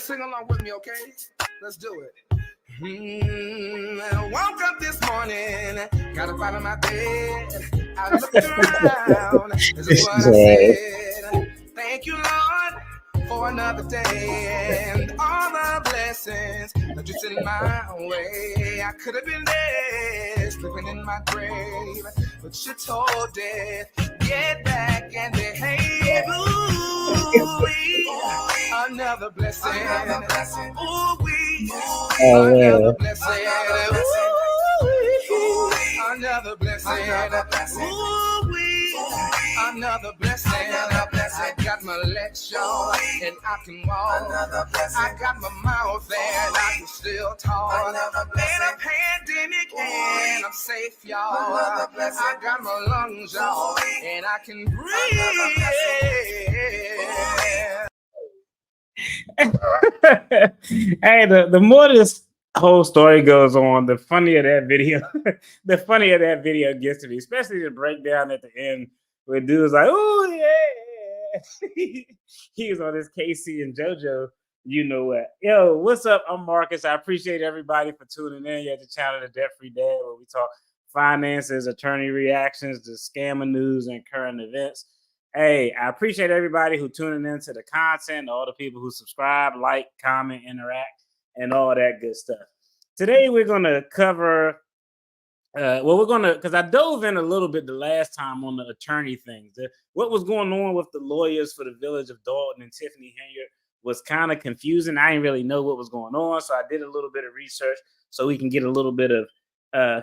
sing along with me, okay? Let's do it. I woke up this morning, got up out of my bed. I looked around, this is what I said. Thank you, Lord, for another day and all the blessings that you sent my way. I could have been dead, sleeping in my grave, but you told death, get back and behave. Ooh, another blessing. Ooh, another blessing. Ooh, another blessing. Ooh, another blessing. I got my legs short and I can walk. I got my mouth and I can still talk. Ain't a pandemic and I'm safe, y'all. I got my lungs, y'all, and I can breathe. Hey, the more this whole story goes on, the funnier that video, the funnier that video gets to me, especially the breakdown at the end where dude's like, "Oh yeah," he was on this Casey and JoJo. You know what? Yo, what's up? I'm Marcus. I appreciate everybody for tuning in. You're at the channel, The Debt Free Dad, where we talk finances, attorney reactions, the scammer news, and current events. Hey, I appreciate everybody who tuning into the content, all the people who subscribe, like, comment, interact, and all that good stuff. Today, we're going to cover, because I dove in a little bit the last time on the attorney things. What was going on with the lawyers for the village of Dalton and Tiffany Henyard was kind of confusing. I didn't really know what was going on, so I did a little bit of research so we can get a little bit of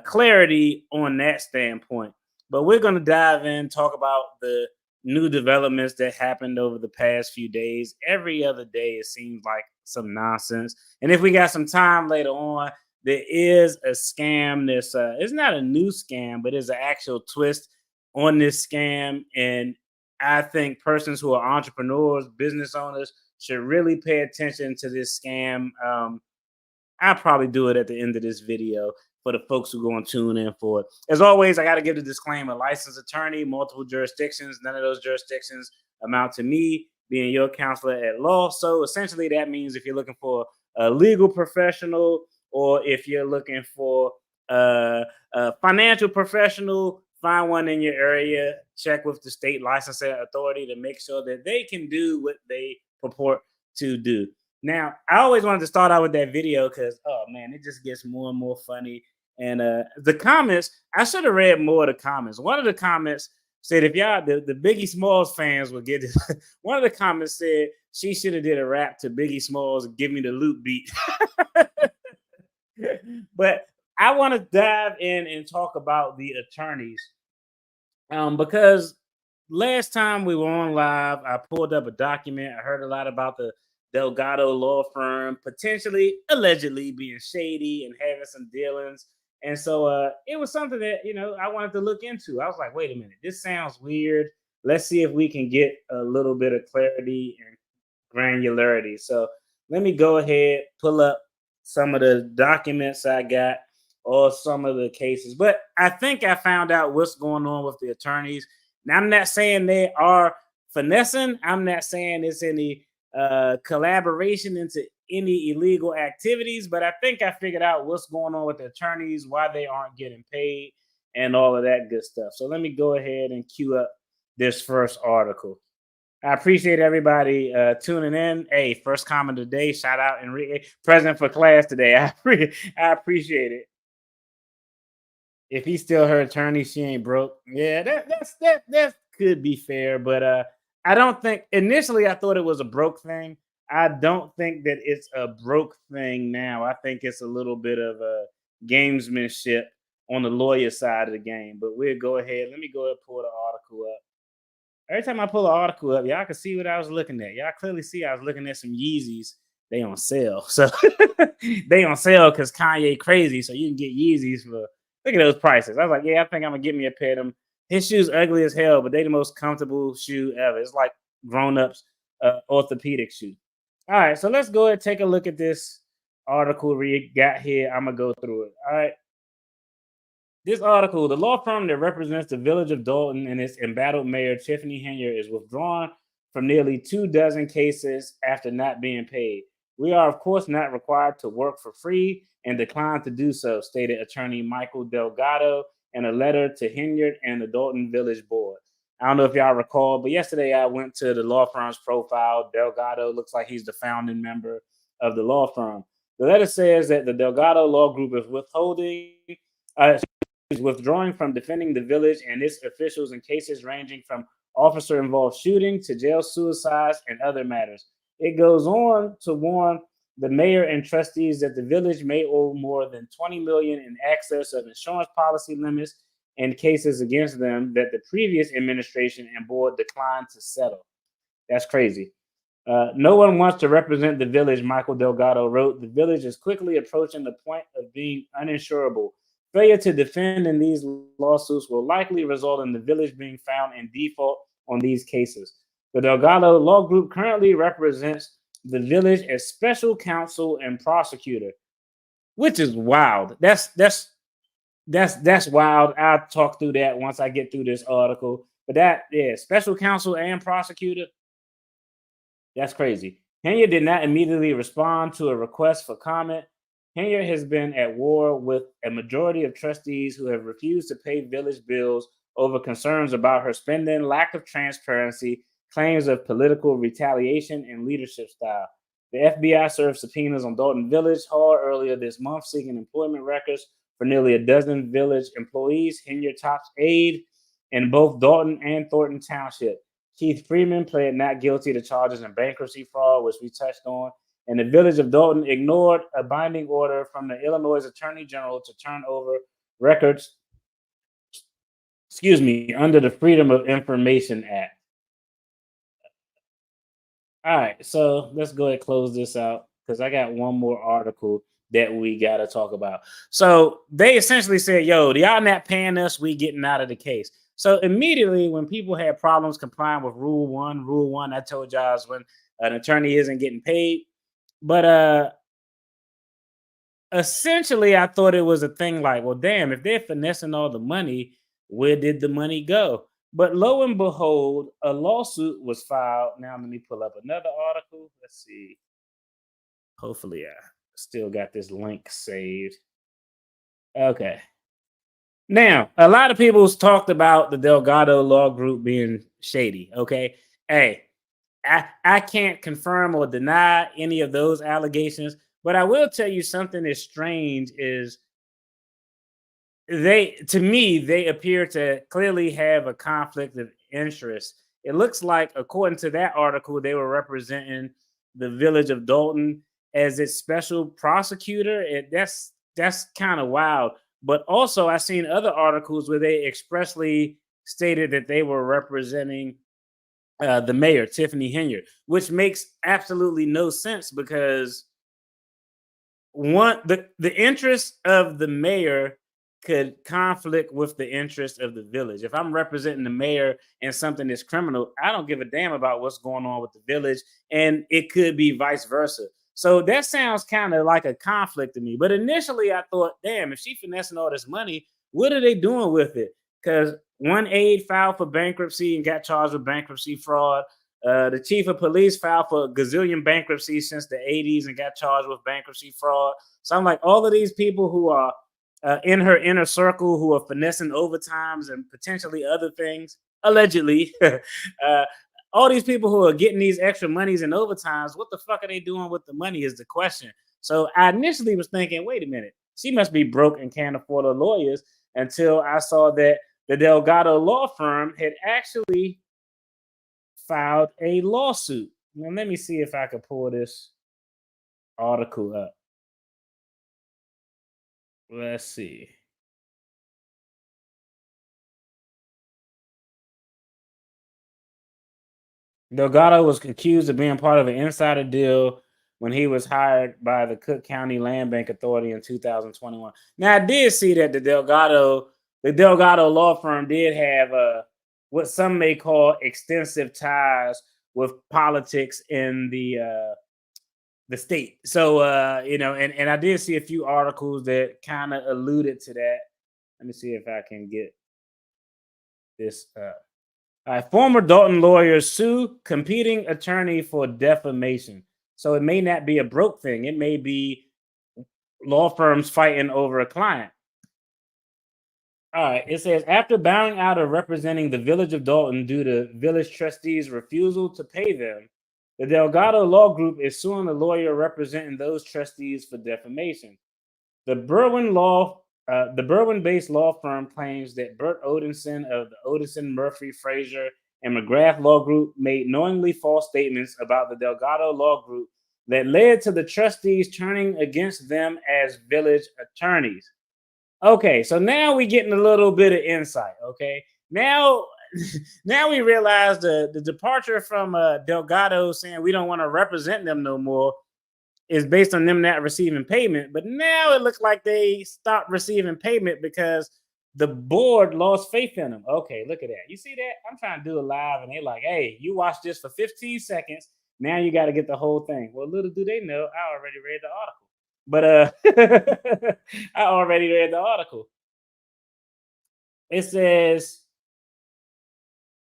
clarity on that standpoint. But we're going to dive in, talk about the new developments that happened over the past few days. Every other day, it seems like some nonsense. And if we got some time later on, there is a scam. It's not a new scam, but it's an actual twist on this scam. And I think persons who are entrepreneurs, business owners, should really pay attention to this scam. I'll probably do it at the end of this video for the folks who are going to tune in for it. As always, I got to give the disclaimer: licensed attorney, multiple jurisdictions. None of those jurisdictions amount to me being your counselor at law. So essentially that means if you're looking for a legal professional or if you're looking for a financial professional, find one in your area, check with the state licensing authority to make sure that they can do what they purport to do. Now, I always wanted to start out with that video because, oh man, it just gets more and more funny. And the comments, I should have read more of the comments. One of the comments said, if y'all, the Biggie Smalls fans will get this. One of the comments said, she should have did a rap to Biggie Smalls, Give Me the Loot beat. But I want to dive in and talk about the attorneys. Because last time we were on live, I pulled up a document. I heard a lot about the Delgado Law firm potentially, allegedly being shady and having some dealings. And so it was something that, I wanted to look into. I was like, wait a minute, this sounds weird. Let's see if we can get a little bit of clarity and granularity. So let me go ahead, pull up some of the documents I got or some of the cases. But I think I found out what's going on with the attorneys. Now, I'm not saying they are finessing. I'm not saying it's any collaboration into any illegal activities, but I think I figured out what's going on with the attorneys, why they aren't getting paid, and all of that good stuff. So let me go ahead and cue up this first article. I appreciate everybody tuning in. Hey, first comment of the day, shout out Enrique, present for class today. I appreciate it. If he's still her attorney, she ain't broke. Yeah, that could be fair, but I don't think initially I thought it was a broke thing. I don't think that it's a broke thing now. I think it's a little bit of a gamesmanship on the lawyer side of the game. But we'll go ahead. Let me go ahead and pull the article up. Every time I pull an article up, y'all can see what I was looking at. Y'all clearly see I was looking at some Yeezys. They on sale. So they on sale because Kanye crazy. So you can get Yeezys for, look at those prices. I was like, yeah, I think I'm going to get me a pair of them. His shoes ugly as hell, but they the most comfortable shoe ever. It's like grown-ups orthopedic shoe. All right, so let's go ahead and take a look at this article we got here. I'm going to go through it. All right. This article, the law firm that represents the village of Dolton and its embattled mayor, Tiffany Henyard, is withdrawn from nearly 24 cases after not being paid. We are, of course, not required to work for free and decline to do so, stated attorney Michael Delgado in a letter to Henyard and the Dolton Village Board. I don't know if y'all recall, but yesterday I went to the law firm's profile. Delgado looks like he's the founding member of the law firm. The letter says that the Delgado Law Group is withdrawing from defending the village and its officials in cases ranging from officer-involved shooting to jail suicides and other matters. It goes on to warn the mayor and trustees that the village may owe more than $20 million in excess of insurance policy limits and cases against them that the previous administration and board declined to settle. That's crazy. No one wants to represent the village, Michael Delgado wrote. The village is quickly approaching the point of being uninsurable. Failure to defend in these lawsuits will likely result in the village being found in default on these cases. The Delgado Law Group currently represents the village as special counsel and prosecutor, which is wild. That's wild. I'll talk through that once I get through this article. But special counsel and prosecutor. That's crazy. Henyard did not immediately respond to a request for comment. Henyard has been at war with a majority of trustees who have refused to pay village bills over concerns about her spending, lack of transparency, claims of political retaliation, and leadership style. The FBI served subpoenas on Dolton Village Hall earlier this month, seeking employment records for nearly a dozen village employees. Henyard tops aide in both Dalton and Thornton Township. Keith Freeman pled not guilty to charges in bankruptcy fraud, which we touched on. And the village of Dalton ignored a binding order from the Illinois Attorney General to turn over records, under the Freedom of Information Act. All right, so let's go ahead and close this out because I got one more article that we got to talk about. So they essentially said, yo, y'all not paying us, we getting out of the case. So immediately when people had problems complying with Rule 1, I told y'all is when an attorney isn't getting paid. But essentially, I thought it was a thing like, well, damn, if they're finessing all the money, where did the money go? But lo and behold, a lawsuit was filed. Now let me pull up another article. Let's see. Hopefully, I still got this link saved. Okay. Now, a lot of people talked about the Delgado Law Group being shady. Okay. Hey, I can't confirm or deny any of those allegations, but I will tell you something that's strange is they appear to clearly have a conflict of interest. It looks like, according to that article, they were representing the village of Dolton as its special prosecutor. That's kind of wild. But also, I've seen other articles where they expressly stated that they were representing the mayor, Tiffany Henyard, which makes absolutely no sense because the interest of the mayor could conflict with the interest of the village. If I'm representing the mayor in something that's criminal, I don't give a damn about what's going on with the village, and it could be vice versa. So that sounds kind of like a conflict to me. But initially, I thought, damn, if she finessing all this money, what are they doing with it? Because one aide filed for bankruptcy and got charged with bankruptcy fraud. The chief of police filed for a gazillion bankruptcies since the 80s and got charged with bankruptcy fraud. So I'm like, all of these people who are in her inner circle who are finessing overtimes and potentially other things, allegedly, all these people who are getting these extra monies and overtimes, what the fuck are they doing with the money is the question. So I initially was thinking, wait a minute, she must be broke and can't afford her lawyers, until I saw that the Delgado law firm had actually filed a lawsuit. Now, let me see if I can pull this article up. Let's see. Delgado was accused of being part of an insider deal when he was hired by the Cook County Land Bank Authority in 2021. Now, I did see that the Delgado law firm did have what some may call extensive ties with politics in the state. So, and I did see a few articles that kind of alluded to that. Let me see if I can get this former Dalton lawyers sue competing attorney for defamation. So it may not be a broke thing. It may be law firms fighting over a client. All right. It says after bowing out of representing the village of Dalton due to village trustees' refusal to pay them, the Delgado Law Group is suing the lawyer representing those trustees for defamation. The Berwyn-based law firm claims that Bert Odinson of the Odinson, Murphy, Fraser, and McGrath Law Group made knowingly false statements about the Delgado Law Group that led to the trustees turning against them as village attorneys. Okay, so now we're getting a little bit of insight. Okay, now now we realize the departure from Delgado saying we don't want to represent them no more is based on them not receiving payment. But now it looks like they stopped receiving payment because the board lost faith in them. Okay, look at that. You see that? I'm trying to do it live, and they're like, "Hey, you watch this for 15 seconds. Now you got to get the whole thing." Well, little do they know, I already read the article. But I already read the article. It says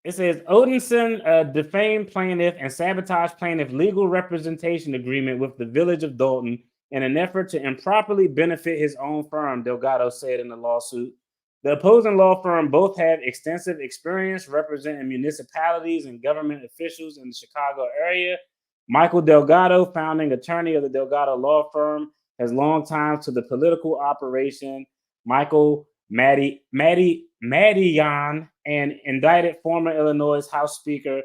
Odinson defamed plaintiff and sabotage plaintiff legal representation agreement with the village of Dolton in an effort to improperly benefit his own firm, Delgado said in the lawsuit. The opposing law firm both have extensive experience representing municipalities and government officials in the Chicago area. Michael Delgado, founding attorney of the Delgado Law Firm, has long ties to the political operation. Michael Madigan, and indicted former Illinois House Speaker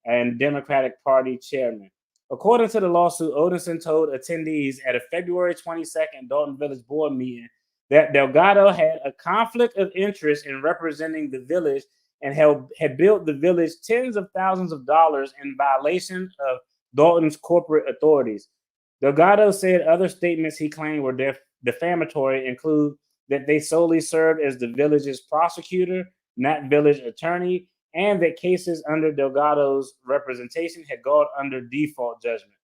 and Democratic Party chairman. According to the lawsuit, Odinson told attendees at a February 22nd Dalton Village board meeting that Delgado had a conflict of interest in representing the village and had built the village tens of thousands of dollars in violation of Dalton's corporate authorities. Delgado said other statements he claimed were defamatory include that they solely served as the village's prosecutor, not village attorney, and that cases under Delgado's representation had gone under default judgment.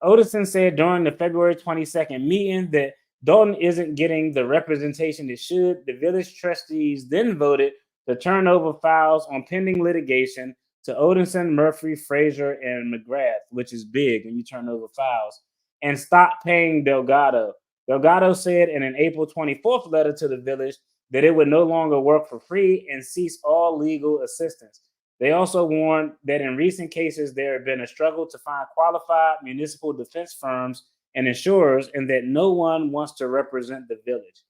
Odinson said during the February 22nd meeting that Dalton isn't getting the representation it should. The village trustees then voted to turn over files on pending litigation to Odinson, Murphy, Fraser, and McGrath, which is big when you turn over files, and stop paying Delgado. Delgado said in an April 24th letter to the village that it would no longer work for free and cease all legal assistance. They also warned that in recent cases, there had been a struggle to find qualified municipal defense firms and insurers, and that no one wants to represent the village.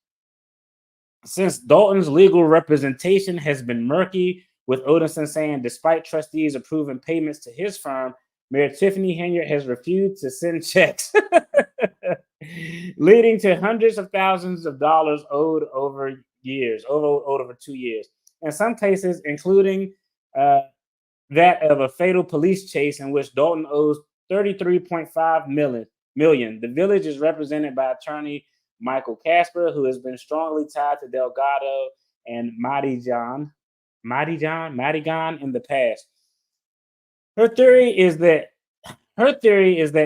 Since Dalton's legal representation has been murky, with Odinson saying despite trustees approving payments to his firm, Mayor Tiffany Henyard has refused to send checks, leading to hundreds of thousands of dollars owed over 2 years. In some cases, including that of a fatal police chase in which Dalton owes $33.5 million. The village is represented by attorney Michael Casper, who has been strongly tied to Delgado and Madigan in the past. Her theory is that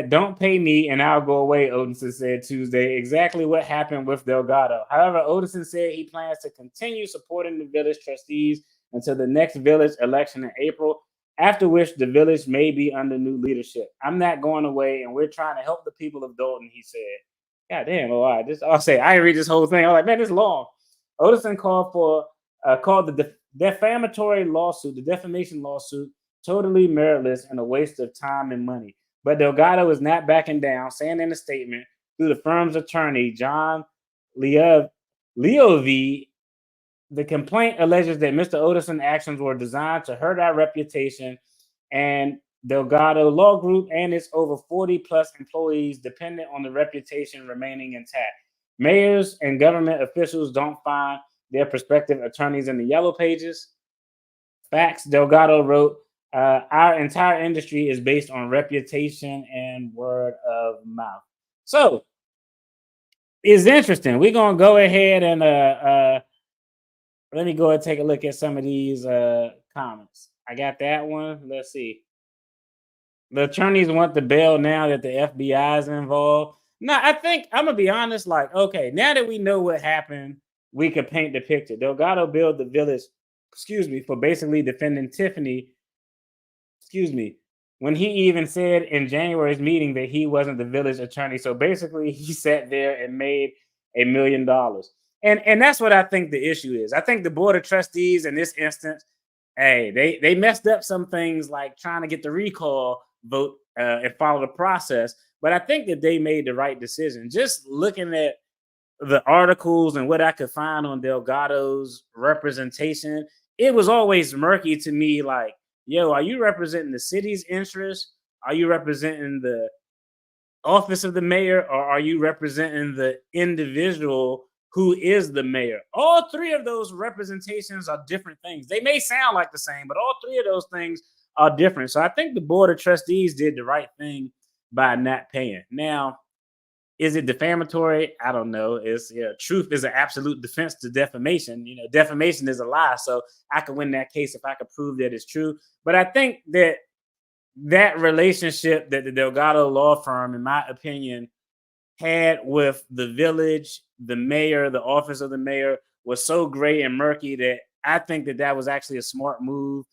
don't pay me and I'll go away, Odinson said Tuesday, exactly what happened with Delgado. However, Odinson said he plans to continue supporting the village trustees until the next village election in April, after which the village may be under new leadership. I'm not going away, and we're trying to help the people of Dalton, he said. God damn, I read this whole thing. I was like, man, it's long. Odinson called the defamation lawsuit totally meritless and a waste of time and money. But Delgado is not backing down, saying in a statement through the firm's attorney, John Leovy, the complaint alleges that Mr. Odison's actions were designed to hurt our reputation and Delgado Law Group and its over 40 plus employees dependent on the reputation remaining intact. Mayors and government officials don't find their prospective attorneys in the yellow pages. Facts, Delgado wrote, our entire industry is based on reputation and word of mouth. So it's interesting. We're going to go ahead and let me go and take a look at some of these comments. I got that one. Let's see. The attorneys want the bail now that the FBI is involved. No, I think I'm going to be honest. Like, okay, now that we know what happened, we could paint the picture. Delgado billed the village, for basically defending Tiffany, when he even said in January's meeting that he wasn't the village attorney. So basically, he sat there and made $1 million. And that's what I think the issue is. I think the board of trustees in this instance, hey, they messed up some things like trying to get the recall vote and follow the process. But I think that they made the right decision. Just looking at the articles and what I could find on Delgado's representation, it was always murky to me. Like, yo, are you representing the city's interests? Are you representing the office of the mayor, or are you representing the individual who is the mayor? All three of those representations are different things. They may sound like the same, but all three of those things are different. So I think the board of trustees did the right thing by not paying. Now, is it defamatory? I don't know. It's truth is an absolute defense to defamation. Defamation is a lie. So I could win that case if I could prove that it's true. But I think that relationship that the Delgado law firm, in my opinion, had with the village, the mayor, the office of the mayor was so gray and murky that I think that was actually a smart move,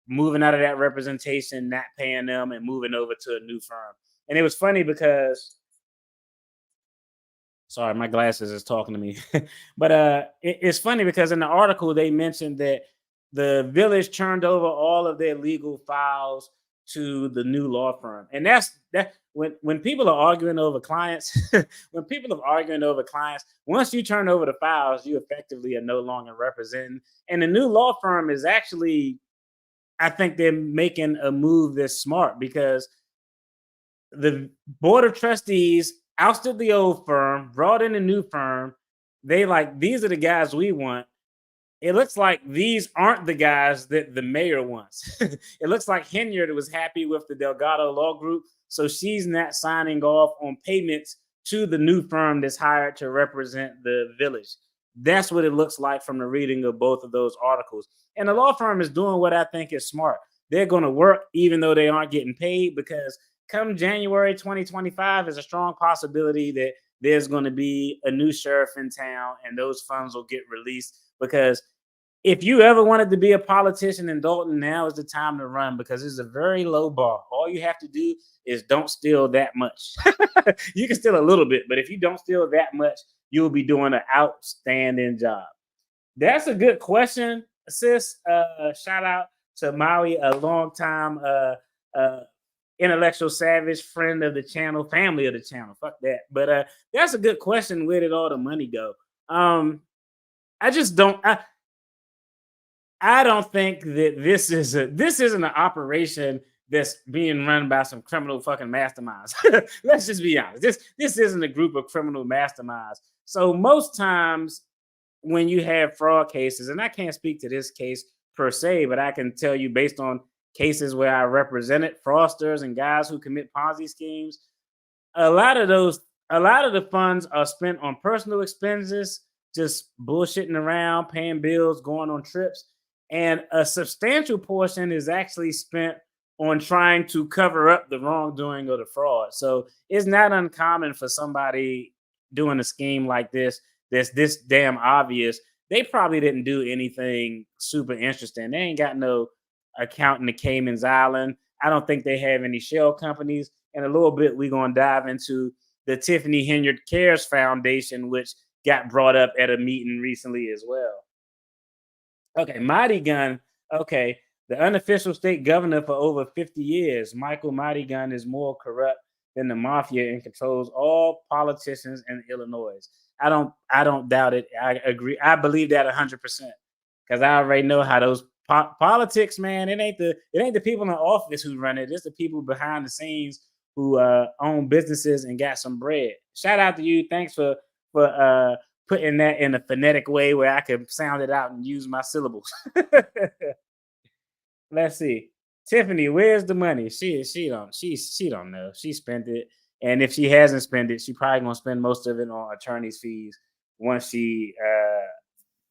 moving out of that representation, not paying them, and moving over to a new firm. And it was funny because, sorry, my glasses is talking to me. But it's funny because in the article they mentioned that the village turned over all of their legal files to the new law firm. And that's when people are arguing over clients, once you turn over the files, you effectively are no longer representing. And the new law firm is actually, I think they're making a move that's smart, because the board of trustees ousted the old firm, brought in a new firm. They like, these are the guys we want. It looks like these aren't the guys that the mayor wants. It looks like Henyard was happy with the Delgado Law Group, so she's not signing off on payments to the new firm that's hired to represent the village. That's what it looks like from the reading of both of those articles. And the law firm is doing what I think is smart. They're going to work even though they aren't getting paid, because come January 2025, there's a strong possibility that there's going to be a new sheriff in town and those funds will get released. Because if you ever wanted to be a politician in Dalton, now is the time to run, because it's a very low bar. All you have to do is don't steal that much. You can steal a little bit, but if you don't steal that much, you'll be doing an outstanding job. That's a good question, sis. Shout out to Maui, a longtime intellectual savage, friend of the channel, family of the channel. Fuck that. But that's a good question. Where did all the money go? I just don't. I don't think that this isn't an operation that's being run by some criminal fucking masterminds. Let's just be honest. This isn't a group of criminal masterminds. So most times when you have fraud cases, and I can't speak to this case per se, but I can tell you based on cases where I represented fraudsters and guys who commit Ponzi schemes, a lot of the funds are spent on personal expenses, just bullshitting around, paying bills, going on trips. And a substantial portion is actually spent on trying to cover up the wrongdoing or the fraud. So it's not uncommon for somebody doing a scheme like this that's this damn obvious. They probably didn't do anything super interesting. They ain't got no account in the Cayman's Island. I don't think they have any shell companies. In a little bit, we're going to dive into the Tiffany Cares Foundation, which got brought up at a meeting recently as well. Okay, Mighty Gun. Okay, the unofficial state governor for over 50 years, Michael Mighty Gun, is more corrupt than the mafia and controls all politicians in Illinois. I don't doubt it. I agree. I believe that 100%, because I already know how those politics, man. It ain't the people in the office who run it. It's the people behind the scenes who own businesses and got some bread. Shout out to you. Thanks for putting that in a phonetic way where I can sound it out and use my syllables. Let's see. Tiffany, where's the money? She don't know. She spent it. And if she hasn't spent it, she probably gonna spend most of it on attorney's fees once she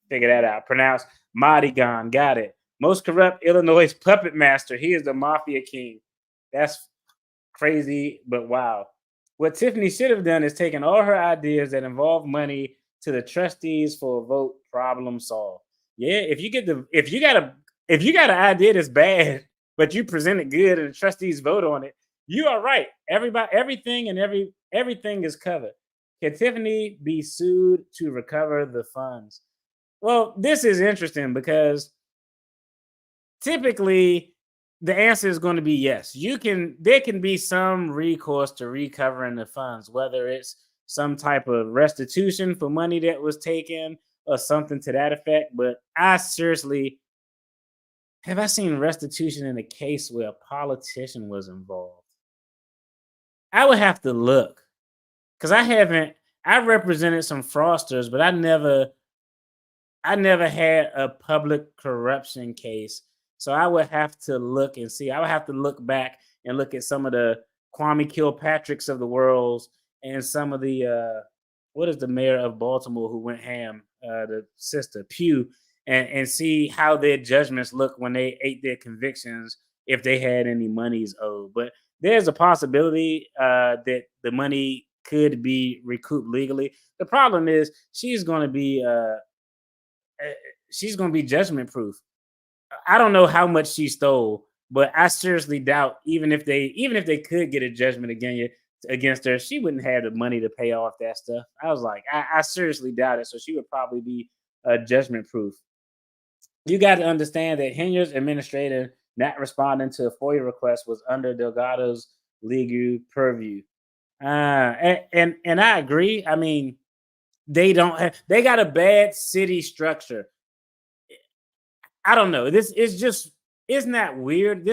figure that out. Pronounced Madigan. Got it. Most corrupt Illinois puppet master. He is the mafia king. That's crazy, but wow. What Tiffany should have done is taken all her ideas that involve money to the trustees for a vote. Problem solved. Yeah, if you got an idea that's bad but you present it good and the trustees vote on it, you are right. Everything everything is covered. Can Tiffany be sued to recover the funds? Well, this is interesting because typically the answer is going to be yes. There can be some recourse to recovering the funds, whether it's some type of restitution for money that was taken or something to that effect. But I seriously have I seen restitution in a case where a politician was involved? I would have to look because I represented some fraudsters, but I never had a public corruption case. So I would have to look and see. I would have to look back and look at some of the Kwame Kilpatricks of the world and some of the what is the mayor of Baltimore who went ham, the sister Pugh, and see how their judgments look when they ate their convictions if they had any monies owed. But there's a possibility that the money could be recouped legally. The problem is she's going to be judgment proof. I don't know how much she stole, but I seriously doubt even if they could get a judgment against her, she wouldn't have the money to pay off that stuff. I was like, I seriously doubt it. So she would probably be judgment proof. You got to understand that Henyard's administrator not responding to a FOIA request was under Delgado's legal purview. And I agree. I mean, they got a bad city structure. I don't know. This is just, isn't that weird?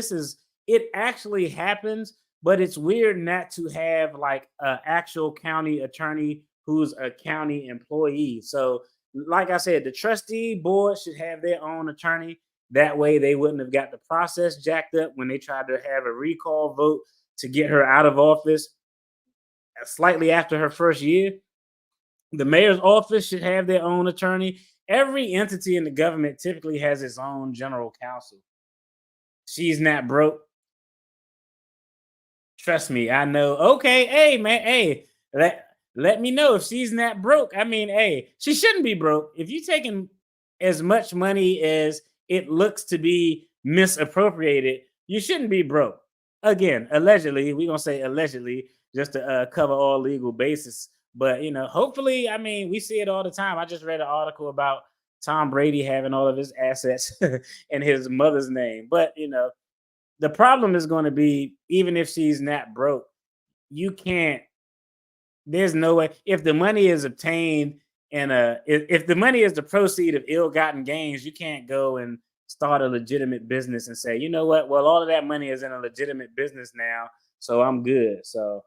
It actually happens, but it's weird not to have like an actual county attorney who's a county employee. So, like I said, the trustee board should have their own attorney. That way they wouldn't have got the process jacked up when they tried to have a recall vote to get her out of office slightly after her first year. The mayor's office should have their own attorney. Every entity in the government typically has its own general counsel. She's not broke. Trust me, I know. Okay, hey, man, hey, let me know if she's not broke. I mean, hey, she shouldn't be broke. If you're taking as much money as it looks to be misappropriated, you shouldn't be broke. Again, allegedly, we're going to say allegedly just to cover all legal bases. But, hopefully, I mean, we see it all the time. I just read an article about Tom Brady having all of his assets in his mother's name. But, the problem is going to be, even if she's not broke, there's no way. If the money is obtained if the money is the proceed of ill-gotten gains, you can't go and start a legitimate business and say, you know what? Well, all of that money is in a legitimate business now, so I'm good. So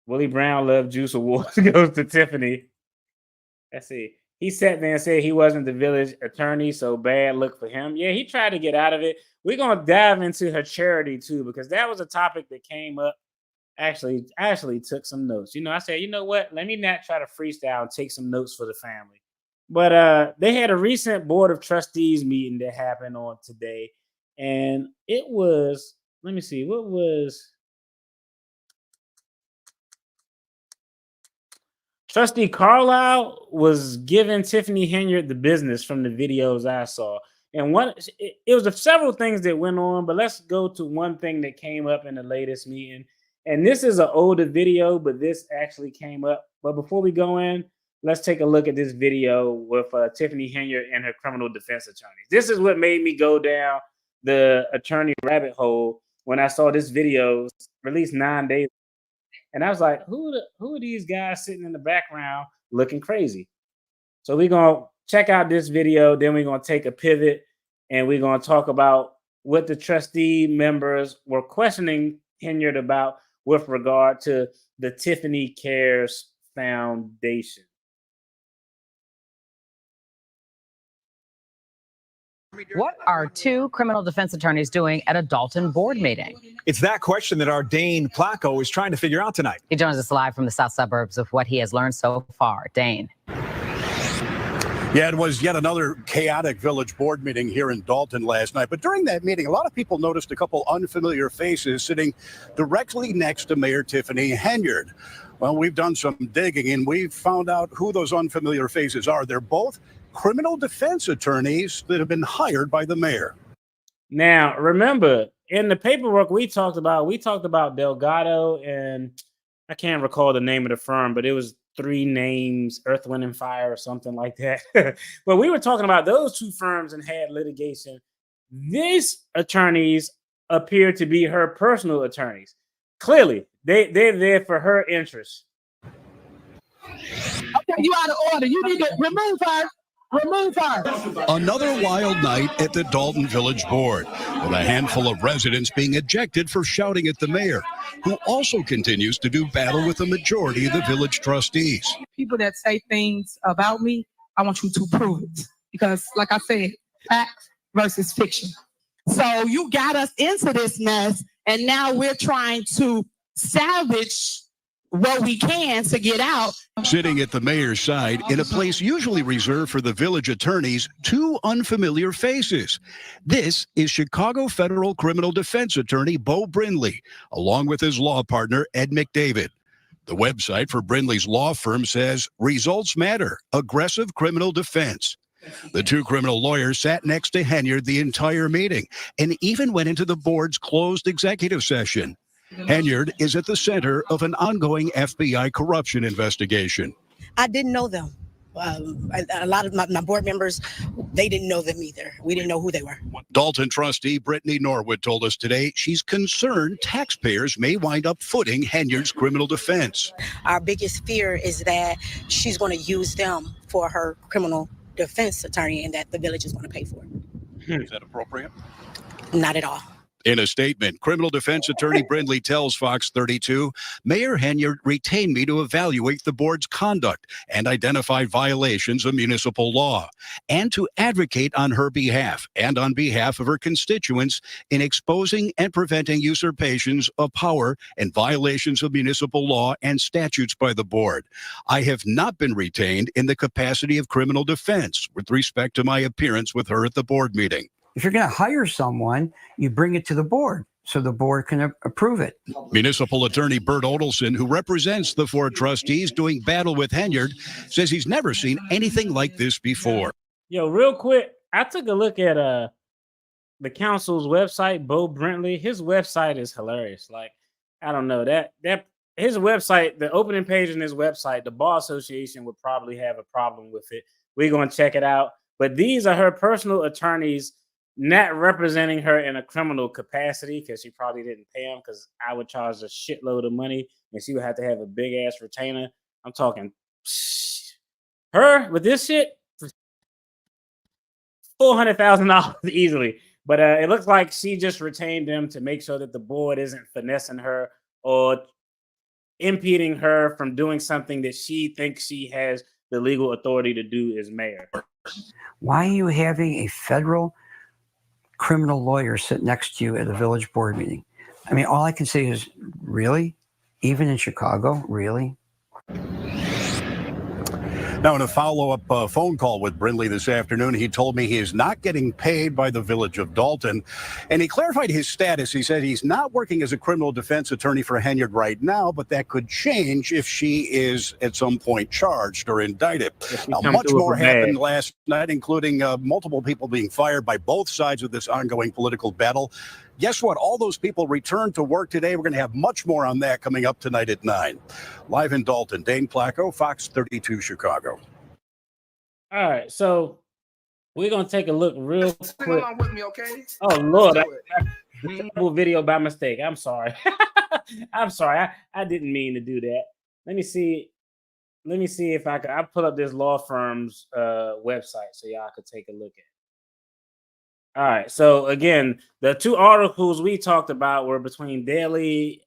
Willie Brown Love Juice Award goes to Tiffany. Let's see. He sat there and said he wasn't the village attorney, so bad look for him. Yeah, he tried to get out of it. We're going to dive into her charity, too, because that was a topic that came up. I actually took some notes. I said, you know what? Let me not try to freestyle and take some notes for the family. But they had a recent Board of Trustees meeting that happened on today. And it was, let me see, what was... Trustee Carlisle was giving Tiffany Henyard the business from the videos I saw. And it was several things that went on, but let's go to one thing that came up in the latest meeting. And this is an older video, but this actually came up. But before we go in, let's take a look at this video with Tiffany Henyard and her criminal defense attorneys. This is what made me go down the attorney rabbit hole when I saw this video released 9 days ago. And I was like, who are these guys sitting in the background looking crazy? So we're going to check out this video. Then we're going to take a pivot and we're going to talk about what the trustee members were questioning Henyard about with regard to the Tiffany Cares Foundation. What are two criminal defense attorneys doing at a Dalton board meeting? It's that question that our Dane Placco is trying to figure out tonight. He joins us live from the south suburbs of what he has learned so far. Dane. Yeah, it was yet another chaotic village board meeting here in Dalton last night. But during that meeting, a lot of people noticed a couple unfamiliar faces sitting directly next to Mayor Tiffany Henyard. Well, we've done some digging and we've found out who those unfamiliar faces are. They're both criminal defense attorneys that have been hired by the mayor. Now, remember, in the paperwork we talked about Delgado, and I can't recall the name of the firm, but it was 3 names, Earth, Wind, and Fire, or something like that. But we were talking about those 2 firms and had litigation. These attorneys appear to be her personal attorneys. Clearly, they're there for her interests. Okay, you out of order. You need to remove her. Remove her. Another wild night at the Dalton Village Board, with a handful of residents being ejected for shouting at the mayor, who also continues to do battle with the majority of the village trustees. People that say things about me, I want you to prove it. Because, like I said, fact versus fiction. So you got us into this mess, and now we're trying to salvage what we can to get out. Sitting at the mayor's side in a place usually reserved for the village attorneys, 2 unfamiliar faces. This is Chicago federal criminal defense attorney Beau Brindley, along with his law partner Ed McDavid. The website for Brindley's law firm says results matter, aggressive criminal defense. The 2 criminal lawyers sat next to Henyard the entire meeting and even went into the board's closed executive session. Henyard is at the center of an ongoing FBI corruption investigation. I didn't know them. A lot of my board members, they didn't know them either. We didn't know who they were. Dalton trustee Brittany Norwood told us today she's concerned taxpayers may wind up footing Henyard's criminal defense. Our biggest fear is that she's going to use them for her criminal defense attorney and that the village is going to pay for it. Is that appropriate? Not at all. In a statement, criminal defense attorney Brindley tells Fox 32, Mayor Henyard retained me to evaluate the board's conduct and identify violations of municipal law, and to advocate on her behalf and on behalf of her constituents in exposing and preventing usurpations of power and violations of municipal law and statutes by the board. I have not been retained in the capacity of criminal defense with respect to my appearance with her at the board meeting. If you're going to hire someone, you bring it to the board so the board can approve it. Municipal attorney Bert Odelson, who represents the 4 trustees doing battle with Henyard, says he's never seen anything like this before. Yo, real quick, I took a look at the council's website, Beau Brindley. His website is hilarious. Like, I don't know, that his website, the opening page in his website, the Bar Association would probably have a problem with it. We're going to check it out. But these are her personal attorneys, not representing her in a criminal capacity, because she probably didn't pay them, because I would charge a shitload of money and she would have to have a big ass retainer. I'm talking her with this shit, $400,000 easily. But it looks like she just retained them to make sure that the board isn't finessing her or impeding her from doing something that she thinks she has the legal authority to do as mayor. Why are you having a federal criminal lawyer sit next to you at a village board meeting? I mean, all I can say is, really? Even in Chicago, really? Now, in a follow-up phone call with Brindley this afternoon, he told me he is not getting paid by the village of Dalton, and he clarified his status. He said he's not working as a criminal defense attorney for Henyard right now, but that could change if she is at some point charged or indicted. Now, much more happened last night, including multiple people being fired by both sides of this ongoing political battle. Guess what? All those people returned to work today. We're going to have much more on that coming up tonight at 9. Live in Dalton, Dane Placco, Fox 32 Chicago. All right, so we're going to take a look real quick. Sing along with me, okay? Oh, Lord. I video by mistake. I'm sorry. I'm sorry. I didn't mean to do that. Let me see if I pull up this law firm's website so y'all could take a look at it. All right. So again, the 2 articles we talked about were between the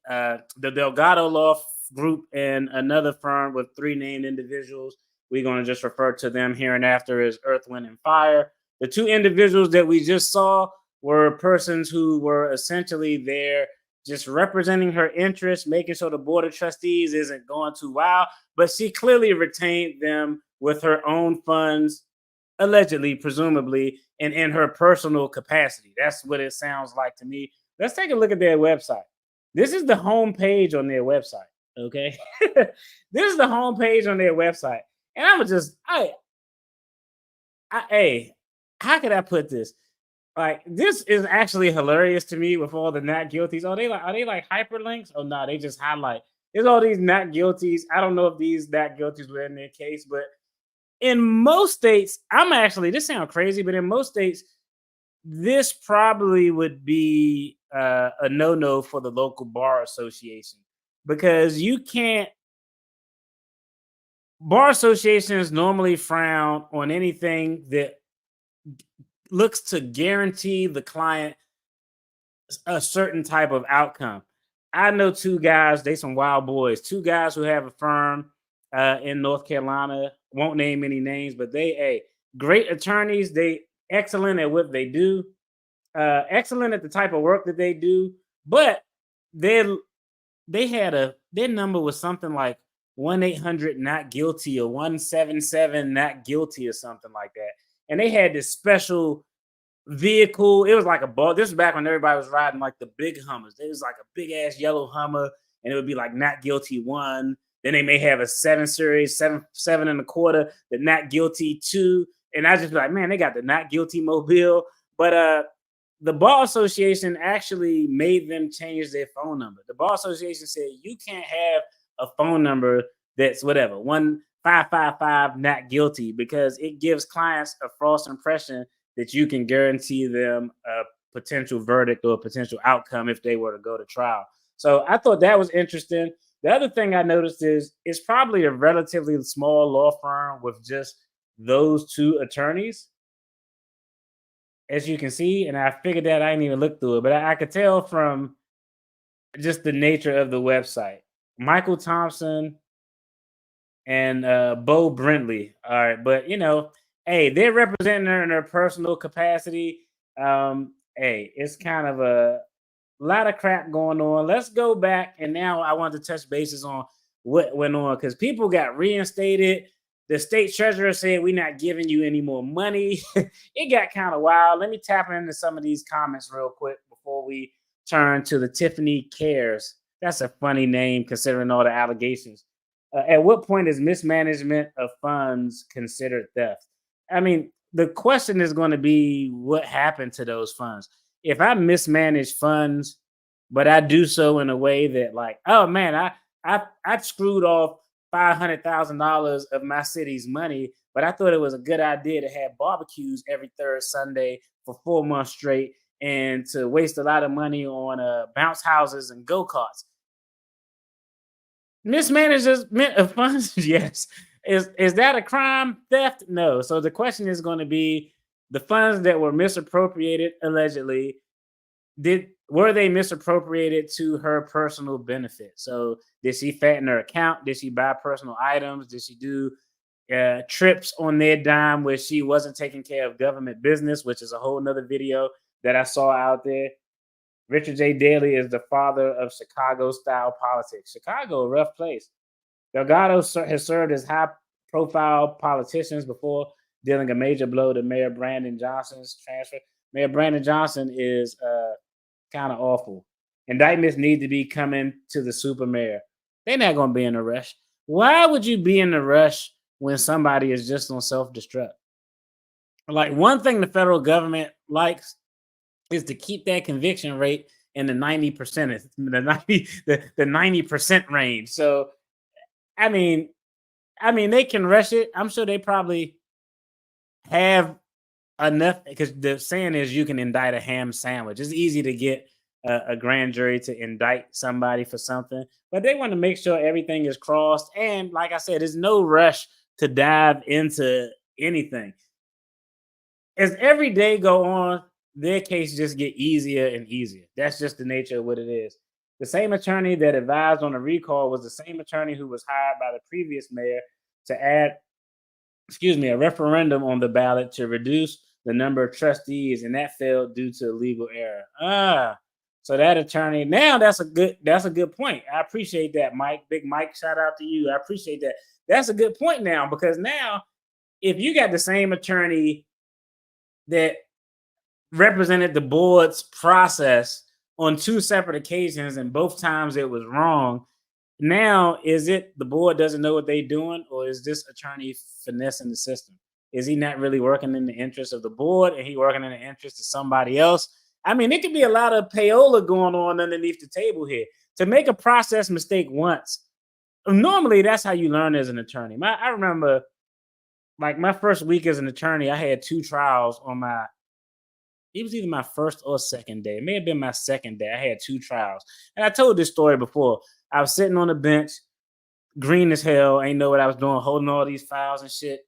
Delgado Law group and another firm with 3 named individuals. We're going to just refer to them here and after as Earth, Wind, and Fire. The 2 individuals that we just saw were persons who were essentially there just representing her interests, making sure the board of trustees isn't going too wild, but she clearly retained them with her own funds, allegedly, presumably, and in her personal capacity. That's what it sounds like to me. Let's take a look at their website. This is the home page on their website, okay? This is the home page on their website. And how could I put this? Like, this is actually hilarious to me with all the not guilties. Are they like hyperlinks? Oh no, they just highlight. There's all these not guilties. I don't know if these not guilties were in their case, but in most states, this sounds crazy, but in most states, this probably would be a no-no for the local bar association, because you can't. Bar associations normally frown on anything that looks to guarantee the client a certain type of outcome. I know two guys, they some wild boys, two guys who have a firm in North Carolina. Won't name any names, but they great attorneys. They excellent at what they do, excellent at the type of work that they do. But they had their number was something like 1-800 not guilty or 177 not guilty or something like that. And they had this special vehicle. It was like a ball. This was back when everybody was riding like the big Hummers. It was like a big ass yellow Hummer, and it would be like not guilty 1. Then they may have a 7 series, 7 7.25, the not guilty 2. And I just be like, man, they got the not guilty mobile. But the Bar Association actually made them change their phone number. The Bar Association said you can't have a phone number that's whatever 1555 not guilty, because it gives clients a false impression that you can guarantee them a potential verdict or a potential outcome if they were to go to trial. So I thought that was interesting. The other thing I noticed is it's probably a relatively small law firm with just those two attorneys, as you can see. And I figured that I didn't even look through it, but I could tell from just the nature of the website. Michael Thompson and Bo Brentley. All right, but hey, they're representing her in their personal capacity. Hey, it's kind of a lot of crap going on. Let's go back, and now I want to touch bases on what went on, because people got reinstated. The state treasurer said, we're not giving you any more money. It got kind of wild. Let me tap into some of these comments real quick before we turn to the Tiffany Cares. That's a funny name considering all the allegations. At what point is mismanagement of funds considered theft? I mean, the question is going to be what happened to those funds. If I mismanage funds, but I do so in a way that, like, oh man, I screwed off $500,000 of my city's money, but I thought it was a good idea to have barbecues every third Sunday for 4 months straight and to waste a lot of money on bounce houses and go-karts. Mismanagement of funds, yes. Is that a crime? Theft? No. So the question is going to be the funds that were misappropriated, allegedly, were they misappropriated to her personal benefit? So did she fatten her account? Did she buy personal items? Did she do trips on their dime where she wasn't taking care of government business, which is a whole nother video that I saw out there? Richard J. Daley is the father of Chicago-style politics. Chicago, a rough place. Delgado has served as high-profile politicians before dealing a major blow to Mayor Brandon Johnson's transfer. Mayor Brandon Johnson is kind of awful. Indictments need to be coming to the super mayor. They're not going to be in a rush. Why would you be in a rush when somebody is just on self-destruct? Like, one thing the federal government likes is to keep that conviction rate in the 90%, the 90% range. So, I mean, they can rush it. I'm sure they probably have enough, because the saying is you can indict a ham sandwich. It's easy to get a grand jury to indict somebody for something, but they want to make sure everything is crossed. And like I said, there's no rush to dive into anything. As every day go on, their case just get easier and easier. That's just the nature of what it is. The same attorney that advised on a recall was the same attorney who was hired by the previous mayor to add, a referendum on the ballot to reduce the number of trustees, and that failed due to legal error. So that attorney, now that's a good point. I appreciate that, Mike. Big Mike, shout out to you. I appreciate that. That's a good point now, because now if you got the same attorney that represented the board's process on 2 separate occasions and both times it was wrong, now is it the board doesn't know what they're doing, or is this attorney finessing the system? Is he not really working in the interest of the board, and he working in the interest of somebody else? I mean, it could be a lot of payola going on underneath the table here. To make a process mistake once, normally that's how you learn as an attorney. I remember, like, my first week as an attorney, I had 2 trials on my. It was either my first or second day. It may have been my second day. I had 2 trials, and I told this story before. I was sitting on the bench, green as hell, ain't know what I was doing, holding all these files and shit.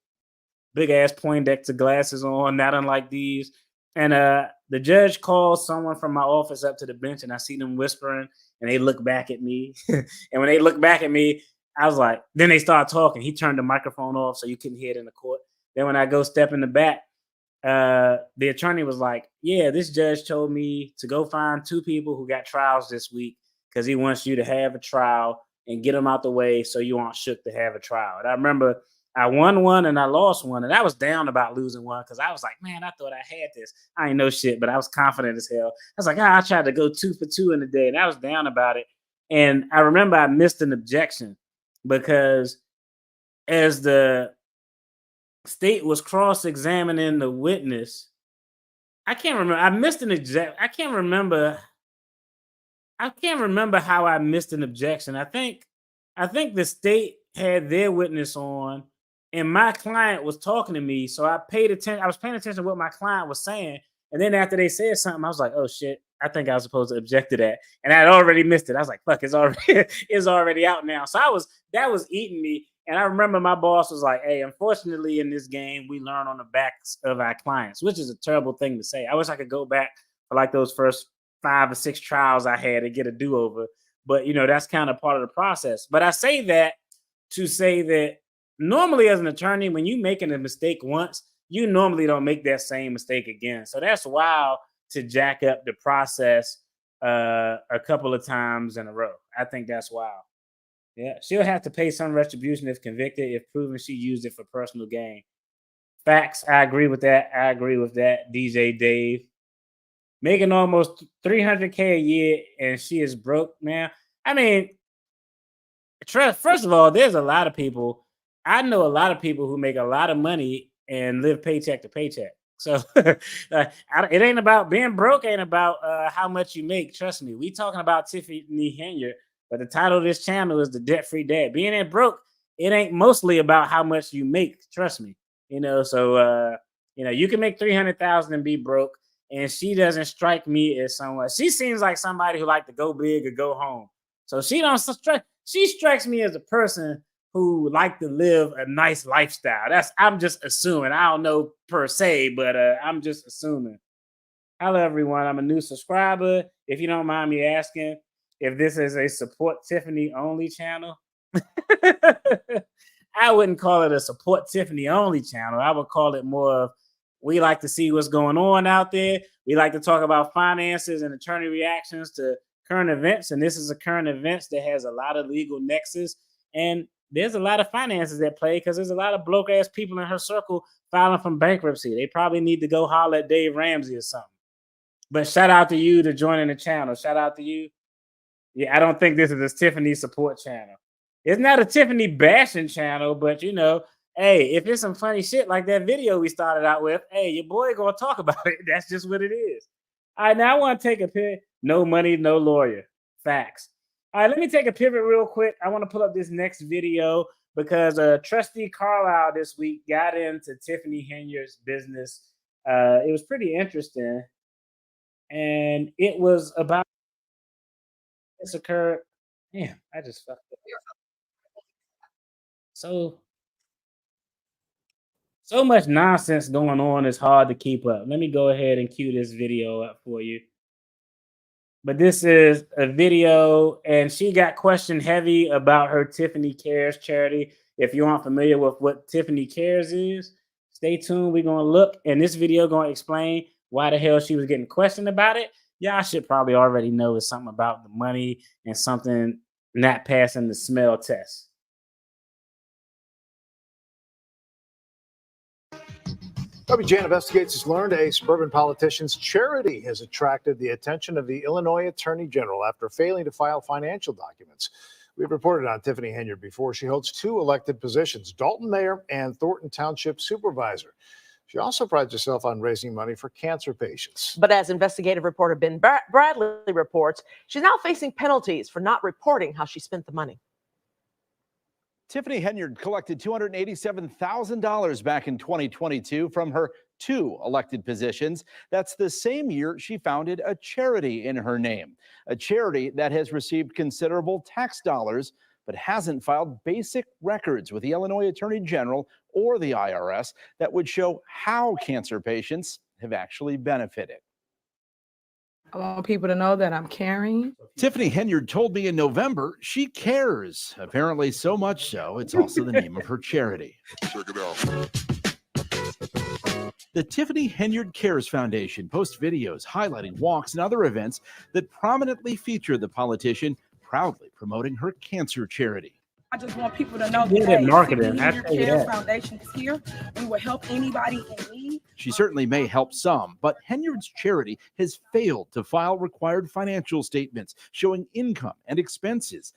Big ass Poindexter glasses on, not unlike these. And the judge calls someone from my office up to the bench, and I see them whispering, and they look back at me. And when they look back at me, I was like, then they start talking. He turned the microphone off so you couldn't hear it in the court. Then when I go step in the back, the attorney was like, yeah, this judge told me to go find 2 people who got trials this week because he wants you to have a trial and get them out the way so you aren't shook to have a trial. And I remember I won one and I lost one, and I was down about losing one because I was like, man, I thought I had this. I ain't know shit, but I was confident as hell. I was like, I tried to go 2 for 2 in the day, and I was down about it. And I remember I missed an objection because as the state was cross-examining the witness, I can't remember. I missed an objection. I can't remember how I missed an objection. I think the state had their witness on, and my client was talking to me, so I paid attention. I was paying attention to what my client was saying, and then after they said something, I was like, "Oh shit! I think I was supposed to object to that," and I had already missed it. I was like, "Fuck! It's already out now." So that was eating me, and I remember my boss was like, "Hey, unfortunately, in this game, we learn on the backs of our clients," which is a terrible thing to say. I wish I could go back for like those first 5 or 6 trials I had and get a do-over, but that's kind of part of the process. But I say that to say that normally as an attorney, when you making a mistake once, you normally don't make that same mistake again. So that's wild to jack up the process a couple of times in a row. I think that's wild. Yeah, she'll have to pay some retribution if convicted, if proven she used it for personal gain. Facts. I agree with that. DJ Dave. Making almost $300K a year and she is broke now. I mean, first of all, there's a lot of people. I know a lot of people who make a lot of money and live paycheck to paycheck. So it ain't about being broke. Ain't about how much you make. Trust me. We talking about Tiffany Henyard, but the title of this channel is The Debt-Free Dad. Being in broke, it ain't mostly about how much you make. Trust me. So you can make $300,000 and be broke. And she doesn't strike me as someone. She seems like somebody who like to go big or go home. So she strikes me as a person who like to live a nice lifestyle. I'm just assuming. I don't know per se, but I'm just assuming. Hello, everyone. I'm a new subscriber. If you don't mind me asking if this is a support Tiffany only channel. I wouldn't call it a support Tiffany only channel. I would call it more of, we like to see what's going on out there. We like to talk about finances and attorney reactions to current events. And this is a current events that has a lot of legal nexus. And there's a lot of finances at play because there's a lot of broke ass people in her circle filing from bankruptcy. They probably need to go holler at Dave Ramsey or something. But shout out to you to joining the channel. Shout out to you. Yeah, I don't think this is a Tiffany support channel. It's not a Tiffany bashing channel, but hey, if it's some funny shit like that video we started out with, hey, your boy gonna talk about it. That's just what it is. All right, now I want to take a pivot. No money, no lawyer. Facts. All right, let me take a pivot real quick. I want to pull up this next video because Trustee Carlisle this week got into Tiffany Henyard's business. It was pretty interesting. And it was about this occurred. Damn, I just fucked up. So much nonsense going on, it's hard to keep up. Let me go ahead and cue this video up for you. But this is a video, and she got questioned heavy about her Tiffany Cares charity. If you aren't familiar with what Tiffany Cares is, stay tuned. We're going to look, and this video going to explain why the hell she was getting questioned about it. Y'all should probably already know it's something about the money and something not passing the smell test. WGN Investigates has learned a suburban politician's charity has attracted the attention of the Illinois Attorney General after failing to file financial documents. We've reported on Tiffany Henyard before. She holds 2 elected positions, Dalton Mayor and Thornton Township Supervisor. She also prides herself on raising money for cancer patients. But as investigative reporter Ben Bradley reports, she's now facing penalties for not reporting how she spent the money. Tiffany Henyard collected $287,000 back in 2022 from her 2 elected positions. That's the same year she founded a charity in her name, a charity that has received considerable tax dollars but hasn't filed basic records with the Illinois Attorney General or the IRS that would show how cancer patients have actually benefited. I want people to know that I'm caring. Tiffany Henyard told me in November she cares. Apparently so much so, it's also the name of her charity. Check it out. The Tiffany Henyard Cares Foundation posts videos highlighting walks and other events that prominently feature the politician proudly promoting her cancer charity. I just want people to know Good that at marketing. Tiffany I Henyard tell you Cares that. Foundation is here. We will help anybody in need. She certainly may help some, but Henyard's charity has failed to file required financial statements showing income and expenses.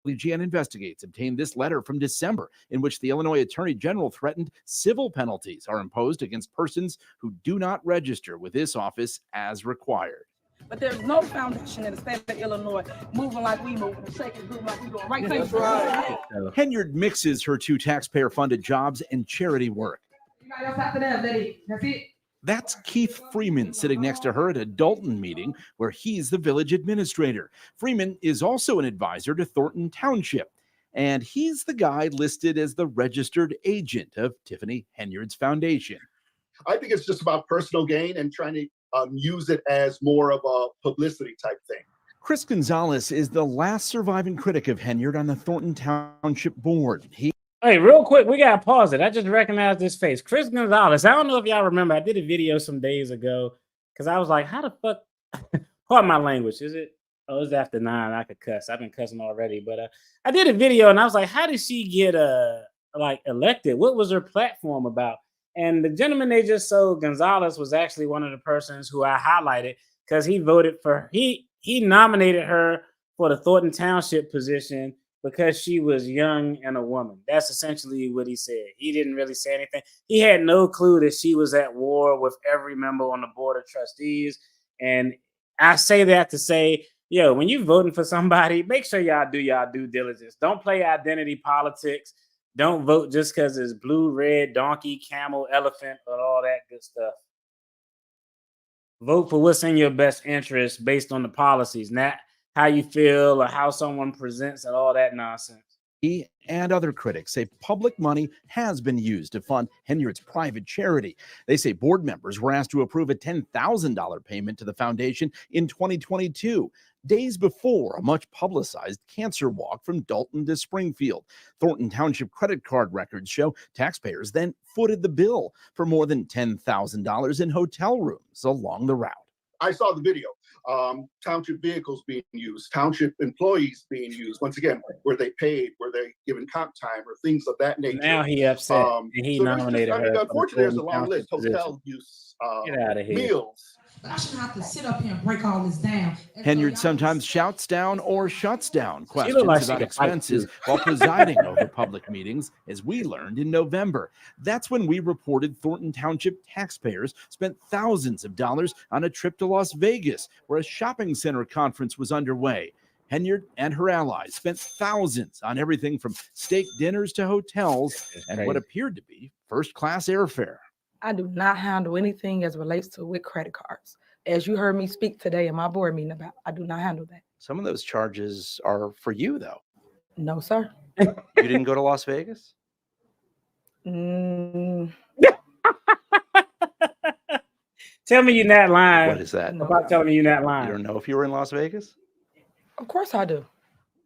WGN Investigates obtained this letter from December in which the Illinois Attorney General threatened civil penalties are imposed against persons who do not register with this office as required. But there's no foundation in the state of Illinois moving like we move, shaking, moving like we doing right things. Right. Henyard mixes her 2 taxpayer-funded jobs and charity work. Anybody else after that, lady? That's it. That's Keith Freeman sitting next to her at a Dolton meeting where he's the village administrator. Freeman is also an advisor to Thornton Township, and he's the guy listed as the registered agent of Tiffany Henyard's foundation. I think it's just about personal gain and trying to use it as more of a publicity type thing. Chris Gonzalez is the last surviving critic of Henyard on the Thornton Township board. Hey, real quick, we gotta pause it. I just recognized this face. Chris Gonzalez. I don't know if y'all remember. I did a video some days ago because I was like, how the fuck? Pardon my language. Is it? Oh, it's after 9. I could cuss. I've been cussing already. But I did a video and I was like, how did she get elected? What was her platform about? And the gentleman they just sold, Gonzalez, was actually one of the persons who I highlighted because he voted for he nominated her for the Thornton Township position because she was young and a woman. That's essentially what he said. He didn't really say anything. He had no clue that she was at war with every member on the board of trustees. And I say that to say, yo, when you're voting for somebody, make sure y'all do y'all due diligence. Don't play identity politics. Don't vote just because it's blue, red, donkey, camel, elephant, or all that good stuff. Vote for what's in your best interest based on the policies, not how you feel or how someone presents and all that nonsense. He and other critics say public money has been used to fund Henyard's private charity. They say board members were asked to approve a $10,000 payment to the foundation in 2022, days before a much publicized cancer walk from Dalton to Springfield. Thornton Township credit card records show taxpayers then footed the bill for more than $10,000 in hotel rooms along the route. I saw the video. Township vehicles being used, township employees being used. Once again, were they paid? Were they given comp time or things of that nature? Now he upset. And he nominated her. Unfortunately, there's a long list. Hotel use, Get out of here. meals. But I shouldn't have to sit up here and break all this down. Henyard sometimes shouts down or shuts down look questions like she about could fight expenses too. while presiding over public meetings, as we learned in November. That's when we reported Thornton Township taxpayers spent thousands of dollars on a trip to Las Vegas, where a shopping center conference was underway. Henyard and her allies spent thousands on everything from steak dinners to hotels and what appeared to be first-class airfare. I do not handle anything as relates to with credit cards. As you heard me speak today in my board meeting about, I do not handle that. Some of those charges are for you, though. No, sir. You didn't go to Las Vegas? Mm, Tell me you're not lying. What is that? About telling me you're not You lying. don't know if you were in Las Vegas? of course I do.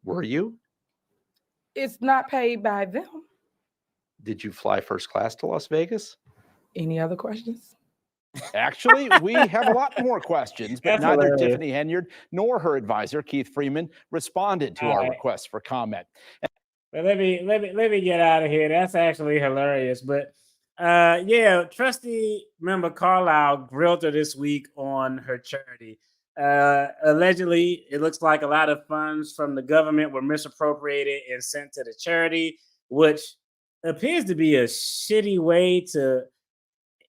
Were you? It's not paid by them. Did you fly first class to Las Vegas? Any other questions? Actually, we have a lot more questions, but That's neither hilarious. Tiffany Henyard nor her advisor, Keith Freeman, responded to All our right. request for comment. But let me get out of here. That's actually hilarious. But yeah, trustee member Carlisle grilled her this week on her charity. Allegedly, it looks like a lot of funds from the government were misappropriated and sent to the charity, which appears to be a shitty way to,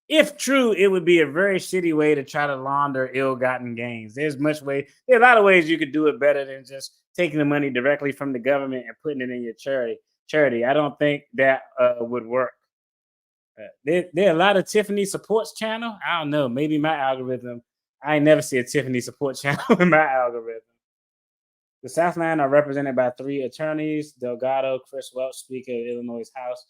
if true, it would be a very shitty way to try to launder ill-gotten gains. There are a lot of ways you could do it better than just taking the money directly from the government and putting it in your charity. I don't think that would work. There are a lot of Tiffany supports channel. I don't know. Maybe my algorithm. I ain't never see a Tiffany support channel in my algorithm. The Southland are represented by 3 attorneys: Delgado, Chris Welch, Speaker of Illinois House,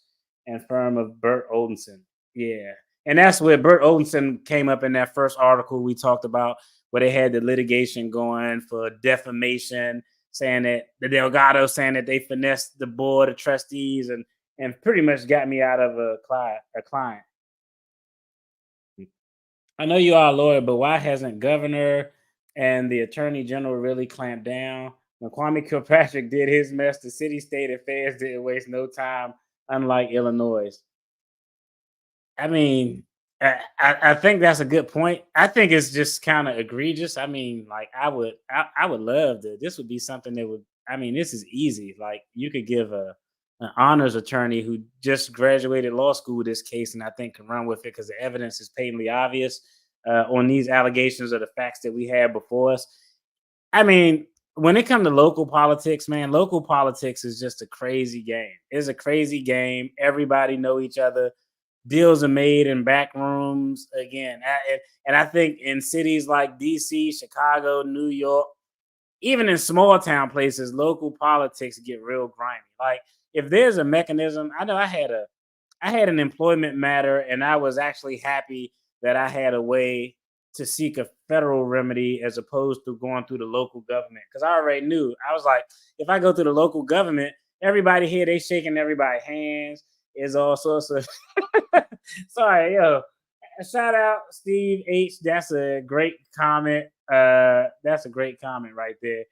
and firm of Bert Oldenson. Yeah. And that's where Bert Oldenson came up in that first article we talked about, where they had the litigation going for defamation, saying that the Delgado saying that they finessed the board of trustees and pretty much got me out of a client. I know you are a lawyer, but why hasn't governor and the attorney general really clamped down? When Kwame Kilpatrick did his mess, the city, state, and feds didn't waste no time, unlike Illinois. I mean, I think that's a good point. I think it's just kind of egregious. I mean, like I would love to. This would be something that would. I mean, this is easy. Like you could give an honors attorney who just graduated law school this case, and I think can run with it because the evidence is patently obvious on these allegations or the facts that we had before us. I mean, when it comes to local politics, man, local politics is just a crazy game. It's a crazy game. Everybody know each other. Deals are made in back rooms again. And I think in cities like DC, Chicago, New York, even in small town places, local politics get real grimy. Like if there's a mechanism, I know I had an employment matter and I was actually happy that I had a way to seek a federal remedy as opposed to going through the local government. Because I already knew. I was like, if I go through the local government, everybody here, they shaking everybody's hands. Is all sorts of sorry, yo. Shout out Steve H. That's a great comment. That's a great comment right there.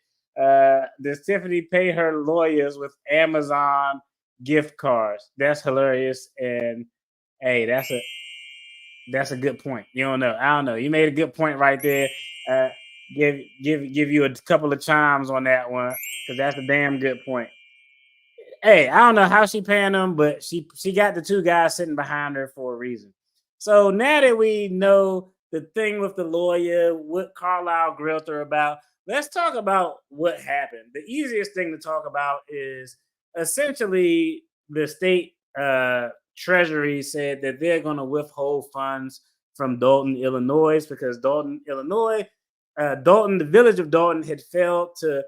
Does Tiffany pay her lawyers with Amazon gift cards? That's hilarious. And hey, that's a good point. You don't know. I don't know. You made a good point right there. Give you a couple of chimes on that one because that's a damn good point. Hey, I don't know how she paying them, but she got the 2 guys sitting behind her for a reason. So now that we know the thing with the lawyer, what Carlisle grilled her about, let's talk about what happened. The easiest thing to talk about is essentially the state treasury said that they're going to withhold funds from Dolton, Illinois, because Dolton, Illinois, the village of Dalton had failed to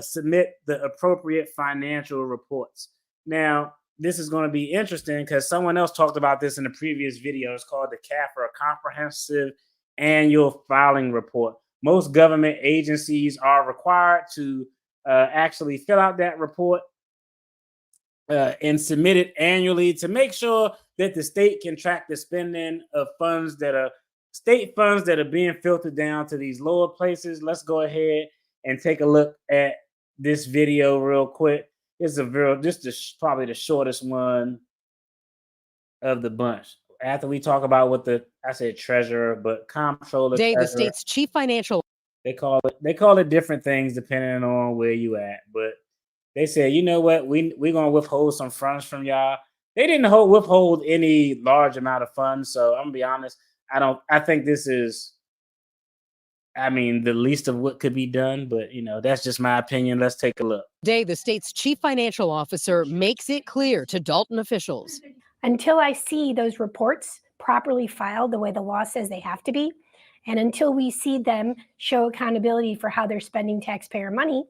submit the appropriate financial reports. Now, this is going to be interesting because someone else talked about this in the previous video. It's called the CAFR, a Comprehensive Annual Filing Report. Most government agencies are required to actually fill out that report and submit it annually to make sure that the state can track the spending of funds that are state funds that are being filtered down to these lower places. Let's go ahead and take a look at this video real quick. It's probably the shortest one of the bunch. After we talk about what I said treasurer, but comptroller. Today, the state's chief financial. They call it different things depending on where you at. But they said, you know what, we're gonna withhold some funds from y'all. They didn't withhold any large amount of funds. So I'm gonna be honest. I think this is, the least of what could be done, but that's just my opinion. Let's take a look. Today, the state's chief financial officer makes it clear to Dalton officials. Until I see those reports properly filed the way the law says they have to be, and until we see them show accountability for how they're spending taxpayer money,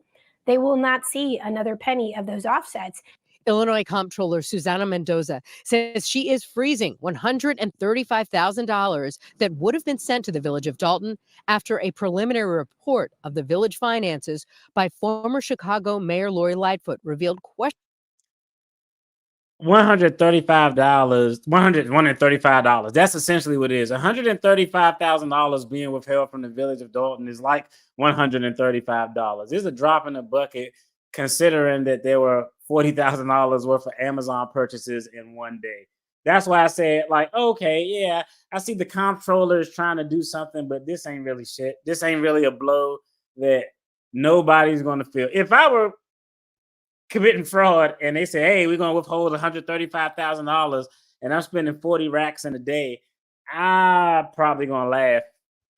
they will not see another penny of those offsets. Illinois Comptroller Susana Mendoza says she is freezing $135,000 that would have been sent to the village of Dalton after a preliminary report of the village finances by former Chicago Mayor Lori Lightfoot revealed questions. $135. That's essentially what it is. $135,000 being withheld from the village of Dalton is like $135. It's a drop in the bucket considering that there were $40,000 worth of Amazon purchases in one day. That's why I said, like, okay, yeah, I see the comptroller is trying to do something, but this ain't really shit. This ain't really a blow that nobody's going to feel. If I were committing fraud and they say, hey, we're going to withhold $135,000 and I'm spending 40 racks in a day, I'm probably going to laugh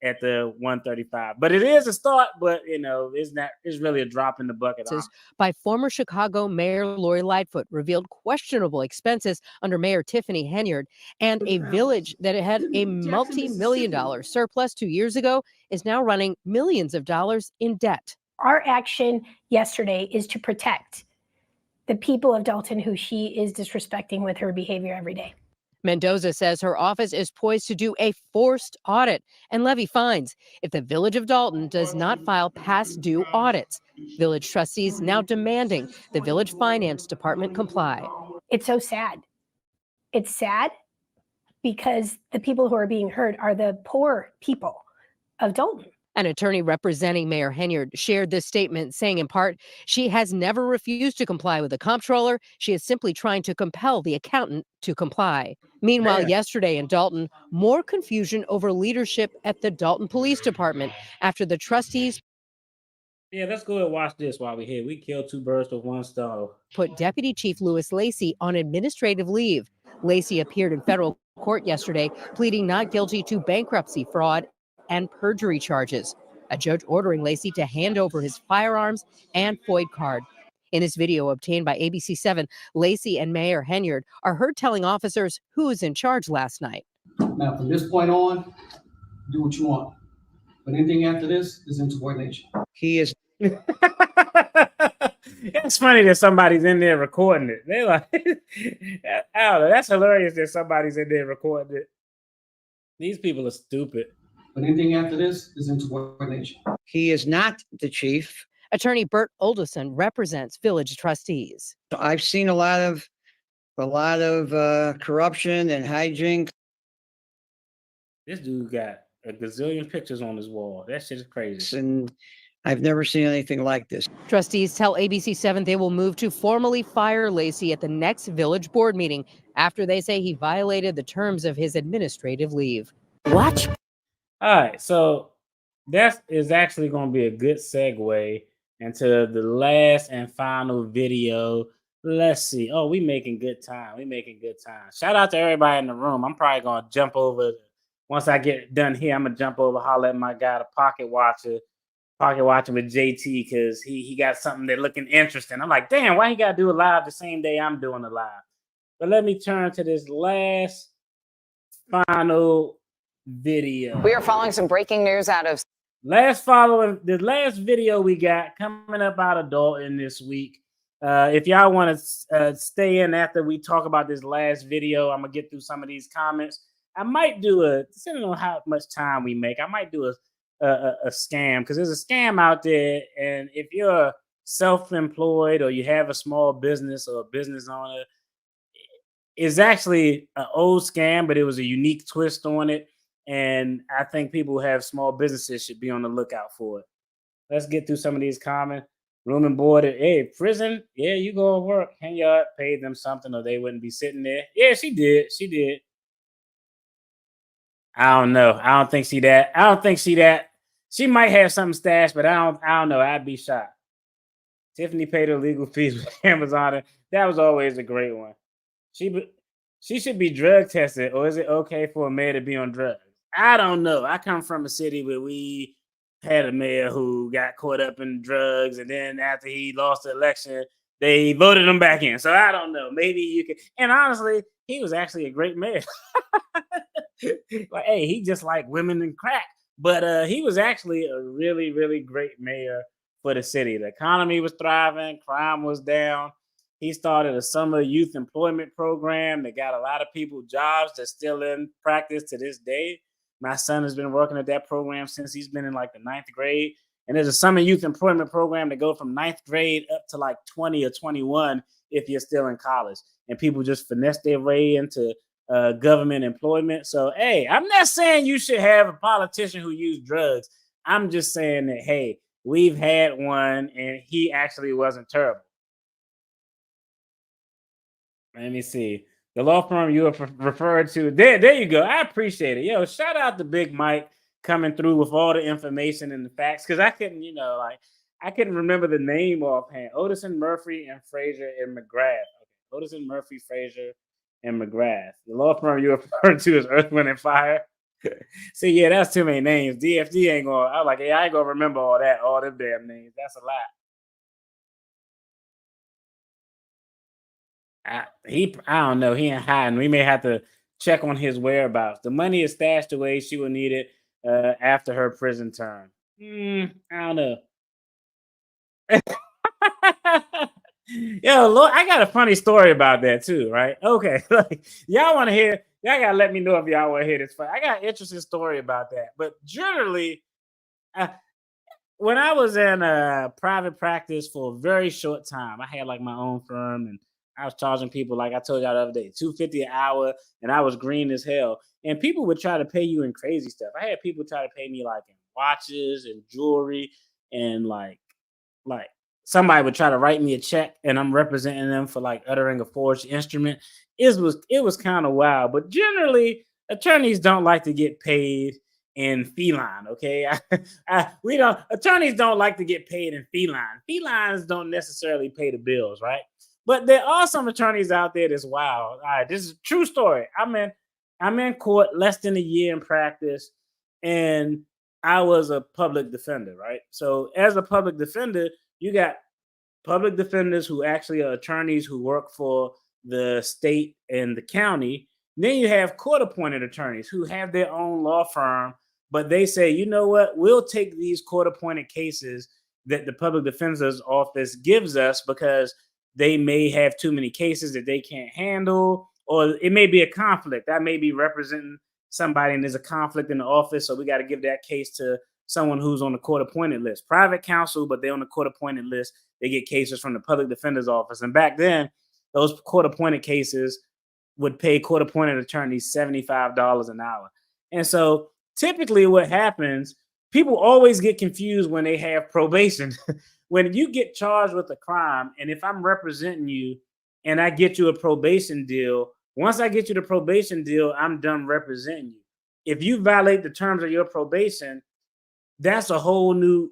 at the 135. But it is a start, but it's really a drop in the bucket. By former Chicago Mayor Lori Lightfoot revealed questionable expenses under Mayor Tiffany Henyard, and a village that had a multi-million-dollar surplus 2 years ago is now running millions of dollars in debt. Our action yesterday is to protect the people of Dalton who she is disrespecting with her behavior every day. Mendoza says her office is poised to do a forced audit and levy fines if the village of Dalton does not file past due audits. Village trustees now demanding the village finance department comply. It's so sad. It's sad because the people who are being hurt are the poor people of Dalton. An attorney representing Mayor Henyard shared this statement, saying in part, she has never refused to comply with the comptroller. She is simply trying to compel the accountant to comply. Meanwhile, yesterday in Dalton, more confusion over leadership at the Dalton Police Department after the trustees let's go and watch this while we're here. We killed two birds with one stone. Put Deputy Chief Louis Lacey on administrative leave. Lacey appeared in federal court yesterday, pleading not guilty to bankruptcy fraud and perjury charges. A judge ordering Lacey to hand over his firearms and FOID card. In this video obtained by ABC7, Lacey and Mayor Henyard are heard telling officers who was in charge last night. Now, from this point on, do what you want. But anything after this is insubordination. He is. It's funny that somebody's in there recording it. They're like, I don't know, that's hilarious that somebody's in there recording it. These people are stupid. But anything after this is insubordination. He is not the chief. Attorney Bert Olderson represents village trustees. I've seen a lot of corruption and hijinks. This dude got a gazillion pictures on his wall. That shit is crazy. And I've never seen anything like this. Trustees tell ABC7 they will move to formally fire Lacey at the next village board meeting after they say he violated the terms of his administrative leave. Watch. All right, so that is actually going to be a good segue into the last and final video. Let's see. Oh, we making good time. Shout out to everybody in the room. I'm probably going to jump over. Once I get done here, I'm going to jump over, holler at my guy, the pocket watcher with JT, because he got something that looking interesting. I'm like, damn, why he got to do a live the same day I'm doing a live? But let me turn to this last final video. We are following some breaking news out of the last video we got coming up out of Dalton this week. If y'all want to stay in after we talk about this last video, I'm gonna get through some of these comments. I might do depending on how much time we make, I might do a scam, because there's a scam out there, and if you're self-employed or you have a small business or a business owner, it's actually an old scam, but it was a unique twist on it. And I think people who have small businesses should be on the lookout for it. Let's get through some of these comments. Room and board. Hey, prison. Yeah, you go to work. Henyard paid them something or they wouldn't be sitting there. Yeah, she did. I don't know. I don't think she that. She might have something stashed, but I don't know. I'd be shocked. Tiffany paid her legal fees with Amazon. That was always a great one. She should be drug tested, or is it okay for a mayor to be on drugs? I don't know. I come from a city where we had a mayor who got caught up in drugs, and then after he lost the election, they voted him back in. So I don't know. Maybe you could. And honestly, he was actually a great mayor. Like, hey, he just liked women and crack, but he was actually a really, really great mayor for the city. The economy was thriving, crime was down. He started a summer youth employment program that got a lot of people jobs that's still in practice to this day. My son has been working at that program since he's been in like the 9th grade. And there's a summer youth employment program that go from 9th grade up to like 20 or 21 if you're still in college. And people just finesse their way into government employment. So, hey, I'm not saying you should have a politician who used drugs. I'm just saying that, hey, we've had one and he actually wasn't terrible. Let me see. The law firm you have referred to. There you go. I appreciate it. Yo, shout out to Big Mike coming through with all the information and the facts. Because I couldn't, I couldn't remember the name offhand. Otison, Murphy, and Frazier and McGrath. Okay. Otison, Murphy, Frazier, and McGrath. The law firm you referred to is Earth, Wind, and Fire. See, yeah, that's too many names. DFD ain't going. I was like, hey, I ain't gonna remember all them damn names. That's a lot. I don't know. He ain't hiding. We may have to check on his whereabouts. The money is stashed away. She will need it after her prison term. I don't know. Yo, Lord, I got a funny story about that too, right? Okay, like y'all want to hear? Y'all gotta let me know if y'all want to hear this. I got an interesting story about that. But generally, when I was in private practice for a very short time, I had like my own firm, and I was charging people, like I told y'all the other day, $250 an hour, and I was green as hell. And people would try to pay you in crazy stuff. I had people try to pay me like in watches and jewelry, and like somebody would try to write me a check, and I'm representing them for like uttering a forged instrument. It was kind of wild, but generally, attorneys don't like to get paid in feline. Okay, attorneys don't like to get paid in feline. Felines don't necessarily pay the bills, right? But there are some attorneys out there that's wild. All right, this is a true story. I'm in court less than a year in practice, and I was a public defender, right? So as a public defender, you got public defenders who actually are attorneys who work for the state and the county. Then you have court-appointed attorneys who have their own law firm, but they say, you know what, we'll take these court-appointed cases that the public defender's office gives us because they may have too many cases that they can't handle, or it may be a conflict. I may be representing somebody and there's a conflict in the office, so we got to give that case to someone who's on the court-appointed list. Private counsel, but they're on the court-appointed list. They get cases from the public defender's office. And back then, those court-appointed cases would pay court-appointed attorneys $75 an hour. And so typically what happens, people always get confused when they have probation. When you get charged with a crime, and if I'm representing you and I get you a probation deal, once I get you the probation deal, I'm done representing you. If you violate the terms of your probation, that's a whole new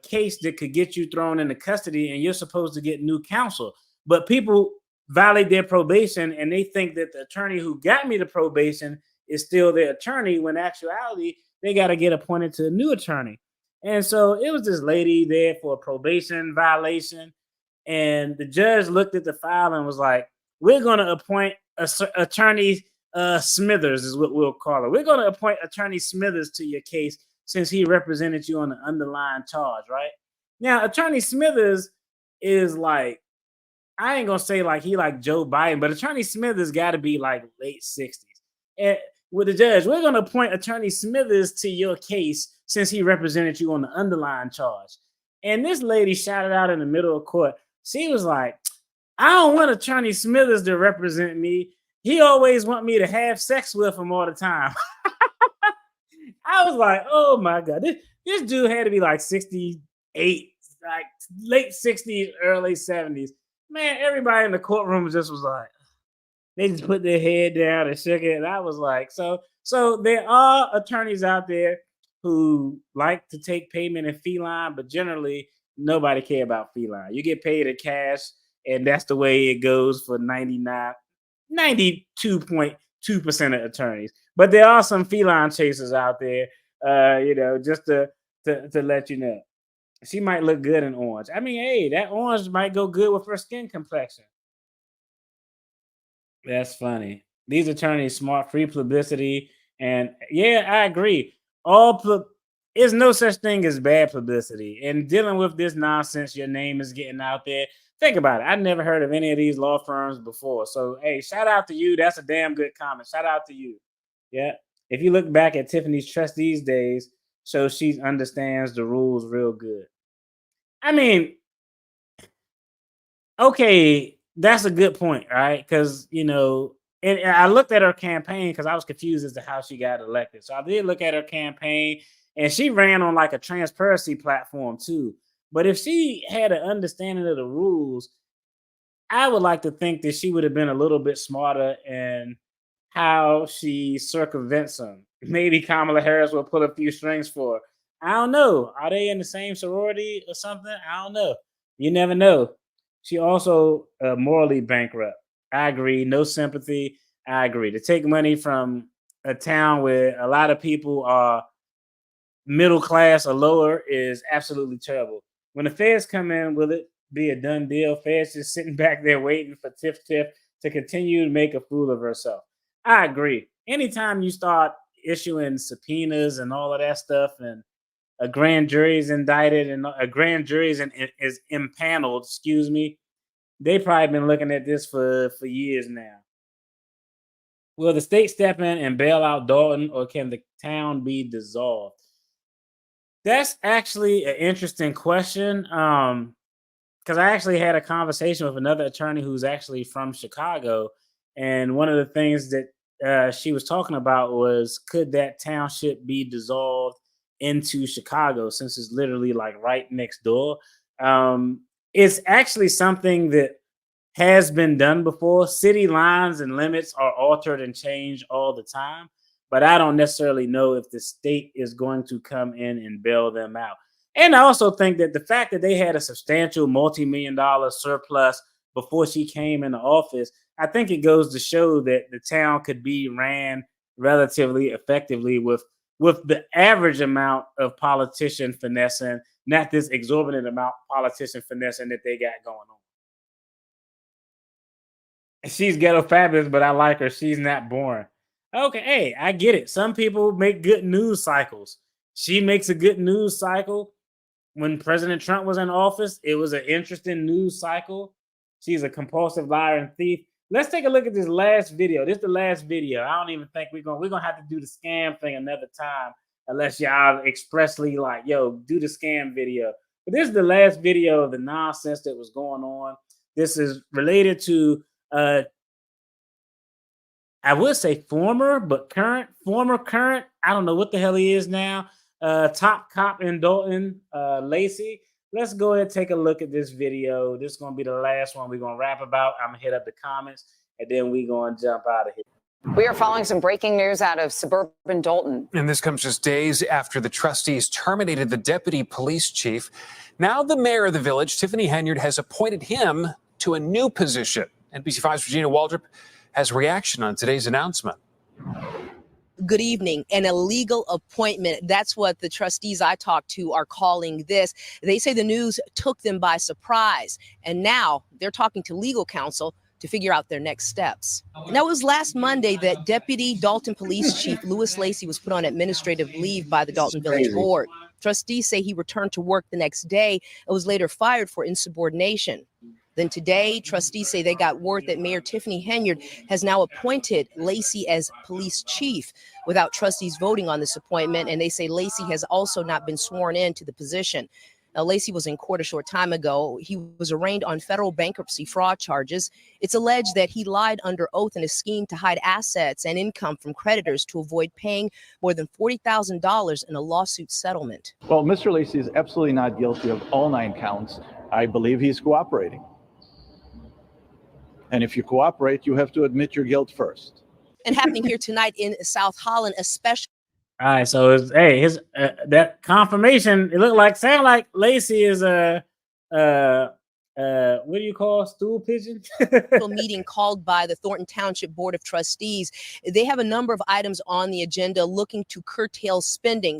case that could get you thrown into custody, and you're supposed to get new counsel. But people violate their probation, and they think that the attorney who got me the probation is still their attorney, when in actuality, they got to get appointed to a new attorney. And so it was this lady there for a probation violation, and the judge looked at the file and was like, we're going to appoint attorney Smithers is what we'll call her. We're going to appoint attorney Smithers to your case since he represented you on the underlying charge, right? Now, attorney Smithers is like, I ain't going to say like he like Joe Biden, but attorney Smithers got to be like late 60s. And with the judge, we're going to appoint attorney Smithers to your case since he represented you on the underlying charge. And this lady shouted out in the middle of court. She was like, I don't want attorney Smithers to represent me. He always want me to have sex with him all the time. I was like, oh my God, this dude had to be like 68, like late 60s, early 70s. Man, everybody in the courtroom just was like, they just put their head down and shook it. And I was like, so there are attorneys out there who like to take payment in feline, but generally nobody care about feline. You get paid in cash, and that's the way it goes for 92.2% of attorneys. But there are some feline chasers out there, just to let you know. She might look good in orange. I mean, hey, that orange might go good with her skin complexion. That's funny. These attorneys smart, free publicity, and yeah, I agree. There's no such thing as bad publicity. And dealing with this nonsense, your name is getting out there. Think about it. I never heard of any of these law firms before. So, hey, shout out to you. That's a damn good comment. Shout out to you. Yeah. If you look back at Tiffany's trust these days, so she understands the rules real good. I mean, okay, that's a good point, right? Because, and I looked at her campaign because I was confused as to how she got elected. So I did look at her campaign, and she ran on like a transparency platform too. But if she had an understanding of the rules, I would like to think that she would have been a little bit smarter in how she circumvents them. Maybe Kamala Harris will pull a few strings for her. I don't know. Are they in the same sorority or something? I don't know. You never know. She also morally bankrupt. I agree. No sympathy. I agree. To take money from a town where a lot of people are middle class or lower is absolutely terrible. When the feds come in, will it be a done deal? Feds just sitting back there waiting for Tiff to continue to make a fool of herself. I agree. Anytime you start issuing subpoenas and all of that stuff, and a grand jury is indicted and a grand jury is impaneled, excuse me, they probably been looking at this for years now. Will the state step in and bail out Dalton, or can the town be dissolved? That's actually an interesting question. Because I actually had a conversation with another attorney who's actually from Chicago, and one of the things that she was talking about was, could that township be dissolved into Chicago, since it's literally like right next door? It's actually something that has been done before. City lines and limits are altered and changed all the time, but I don't necessarily know if the state is going to come in and bail them out. And I also think that the fact that they had a substantial multi-million-dollar surplus before she came into office, I think it goes to show that the town could be ran relatively effectively with the average amount of politician finessing, not this exorbitant amount of politician finessing that they got going on. She's ghetto fabulous, but I like her. She's not boring. Okay, hey, I get it. Some people make good news cycles. She makes a good news cycle. When President Trump was in office, it was an interesting news cycle. She's a compulsive liar and thief. Let's take a look at this last video. This is the last video. I don't even think we're gonna have to do the scam thing another time, unless y'all expressly like, yo, do the scam video. But this is the last video of the nonsense that was going on. This is related to I would say former current. I don't know what the hell he is now. Top cop in Dolton, Lacey. Let's go ahead and take a look at this video. This is going to be the last one we're going to rap about. I'm going to hit up the comments, and then we're going to jump out of here. We are following some breaking news out of suburban Dolton. And this comes just days after the trustees terminated the deputy police chief. Now the mayor of the village, Tiffany Henyard, has appointed him to a new position. NBC5's Regina Waldrop has reaction on today's announcement. Good evening. An illegal appointment. That's what the trustees I talked to are calling this. They say the news took them by surprise, and now they're talking to legal counsel to figure out their next steps. Now, it was last Monday that Deputy Dalton Police Chief Louis Lacey was put on administrative leave by the Dalton Village Board. Trustees say he returned to work the next day and was later fired for insubordination. Then today, trustees say they got word that Mayor Tiffany Henyard has now appointed Lacey as police chief without trustees voting on this appointment. And they say Lacey has also not been sworn in to the position. Now, Lacey was in court a short time ago. He was arraigned on federal bankruptcy fraud charges. It's alleged that he lied under oath in a scheme to hide assets and income from creditors to avoid paying more than $40,000 in a lawsuit settlement. Well, Mr. Lacey is absolutely not guilty of all 9 counts. I believe he's cooperating. And if you cooperate, you have to admit your guilt first. And happening here tonight in South Holland, especially. All right, so his that confirmation. It sound like Lacey is a what do you call stool pigeon? Meeting called by the Thornton Township Board of Trustees. They have a number of items on the agenda looking to curtail spending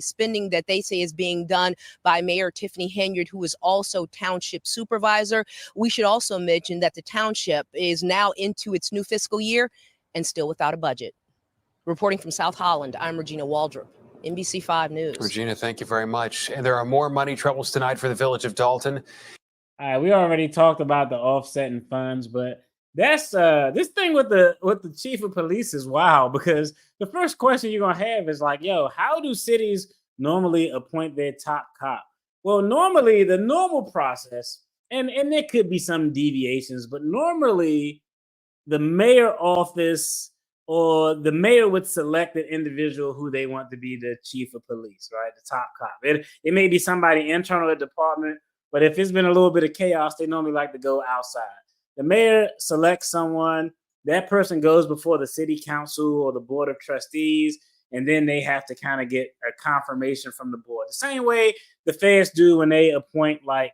that they say is being done by Mayor Tiffany Henyard, who is also township supervisor. We should also mention that the township is now into its new fiscal year and still without a budget. Reporting from South Holland, I'm Regina Waldrop, NBC5 News. Regina, thank you very much. And there are more money troubles tonight for the village of Dalton. All right, we already talked about the offsetting funds, but that's this thing with the chief of police is wild, because the first question you're gonna have is like, yo, how do cities normally appoint their top cop? Well, normally the normal process, and there could be some deviations, but normally the mayor office or the mayor would select an individual who they want to be the chief of police, right? The top cop. It may be somebody internal to the department, but if it's been a little bit of chaos, they normally like to go outside. The mayor selects someone. That person goes before the city council or the board of trustees, and then they have to kind of get a confirmation from the board. The same way the feds do when they appoint like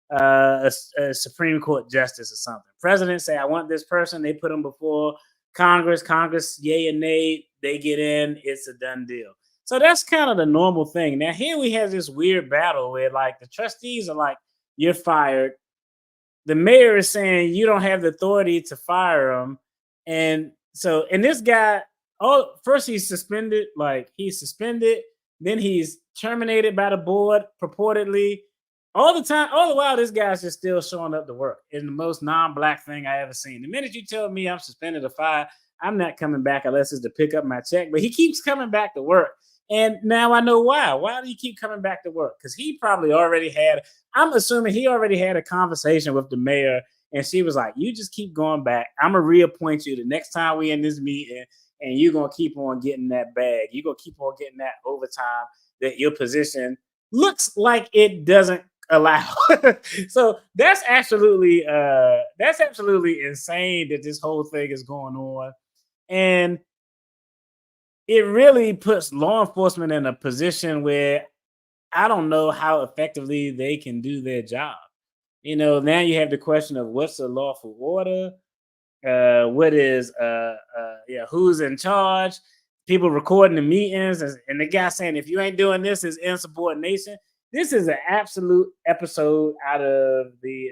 a Supreme Court justice or something. President say, I want this person. They put them before Congress. Congress, yay or nay, they get in. It's a done deal. So that's kind of the normal thing. Now here we have this weird battle where like the trustees are like, you're fired. The mayor is saying you don't have the authority to fire him. And so, and this guy, first he's suspended, then he's terminated by the board purportedly. All the while, this guy's just still showing up to work. It's the most non-black thing I ever seen. The minute you tell me I'm suspended or fired, I'm not coming back unless it's to pick up my check. But he keeps coming back to work. And now I know why. Why do he keep coming back to work? Because he probably already I'm assuming he already had a conversation with the mayor. And she was like, you just keep going back. I'm going to reappoint you the next time we in this meeting. And you're going to keep on getting that bag. You're going to keep on getting that overtime that your position looks like it doesn't allow. So that's absolutely insane that this whole thing is going on. And it really puts law enforcement in a position where I don't know how effectively they can do their job. You know, now you have the question of what's a lawful order, what is who's in charge, people recording the meetings, and the guy saying if you ain't doing this is insubordination. This is an absolute episode out of the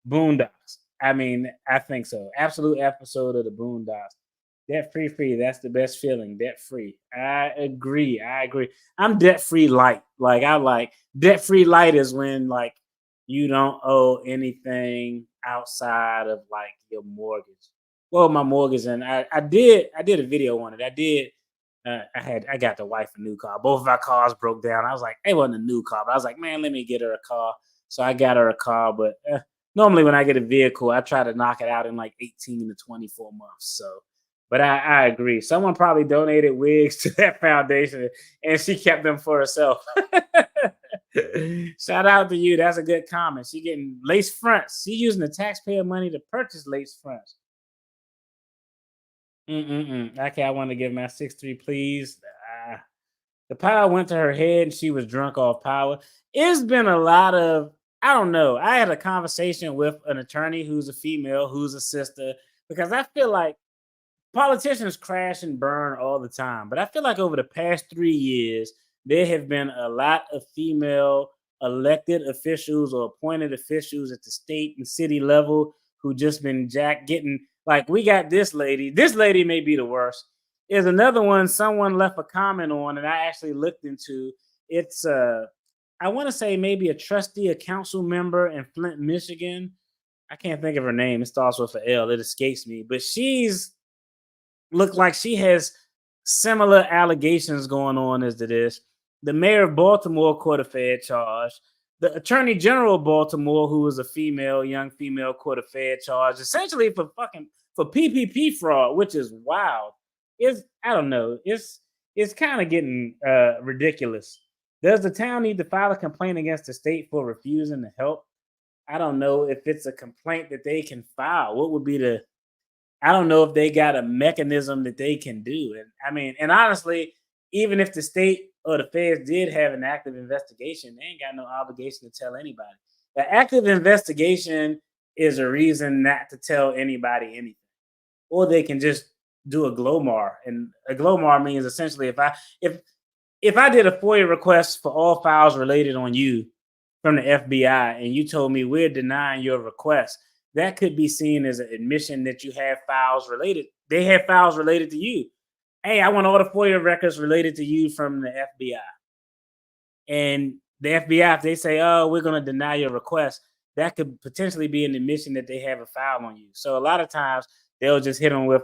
Boondocks. I mean, I think so. Absolute episode of the Boondocks. Debt free. That's the best feeling. Debt free. I agree. I'm debt free light. Like I like debt free light is when like you don't owe anything outside of like your mortgage. Well, my mortgage, and I did a video on it. I got the wife a new car. Both of our cars broke down. I was like, it wasn't a new car, but I was like, man, let me get her a car. So I got her a car, but normally when I get a vehicle, I try to knock it out in like 18 to 24 months. So, but I agree. Someone probably donated wigs to that foundation and she kept them for herself. Shout out to you. That's a good comment. She getting lace fronts. She using the taxpayer money to purchase lace fronts. Okay, I want to give my 6'3", please. The power went to her head and she was drunk off power. It's been a lot of, I don't know. I had a conversation with an attorney who's a female, who's a sister, because I feel like politicians crash and burn all the time. But I feel like over the past 3 years, there have been a lot of female elected officials or appointed officials at the state and city level who just been getting, like, we got this lady. This lady may be the worst. There's another one someone left a comment on, and I actually looked into. It's, I want to say maybe a trustee, a council member in Flint, Michigan. I can't think of her name. It starts with an L. It escapes me. But she's looked like she has similar allegations going on as to this. The mayor of Baltimore caught a Fed charge. The attorney general of Baltimore, who was a female, young female, caught a Fed charge, essentially for PPP fraud, which is wild. I don't know. It's kind of getting ridiculous. Does the town need to file a complaint against the state for refusing to help? I don't know if it's a complaint that they can file. What would be I don't know if they got a mechanism that they can do. And honestly, even if the state or the feds did have an active investigation, they ain't got no obligation to tell anybody. The active investigation is a reason not to tell anybody anything. Or they can just do a GLOMAR. And a GLOMAR means essentially if I did a FOIA request for all files related on you from the FBI and you told me we're denying your request, that could be seen as an admission that you have files related. They have files related to you. Hey, I want all the FOIA records related to you from the FBI. And the FBI, if they say, oh, we're going to deny your request, that could potentially be an admission that they have a file on you. So a lot of times they'll just hit them with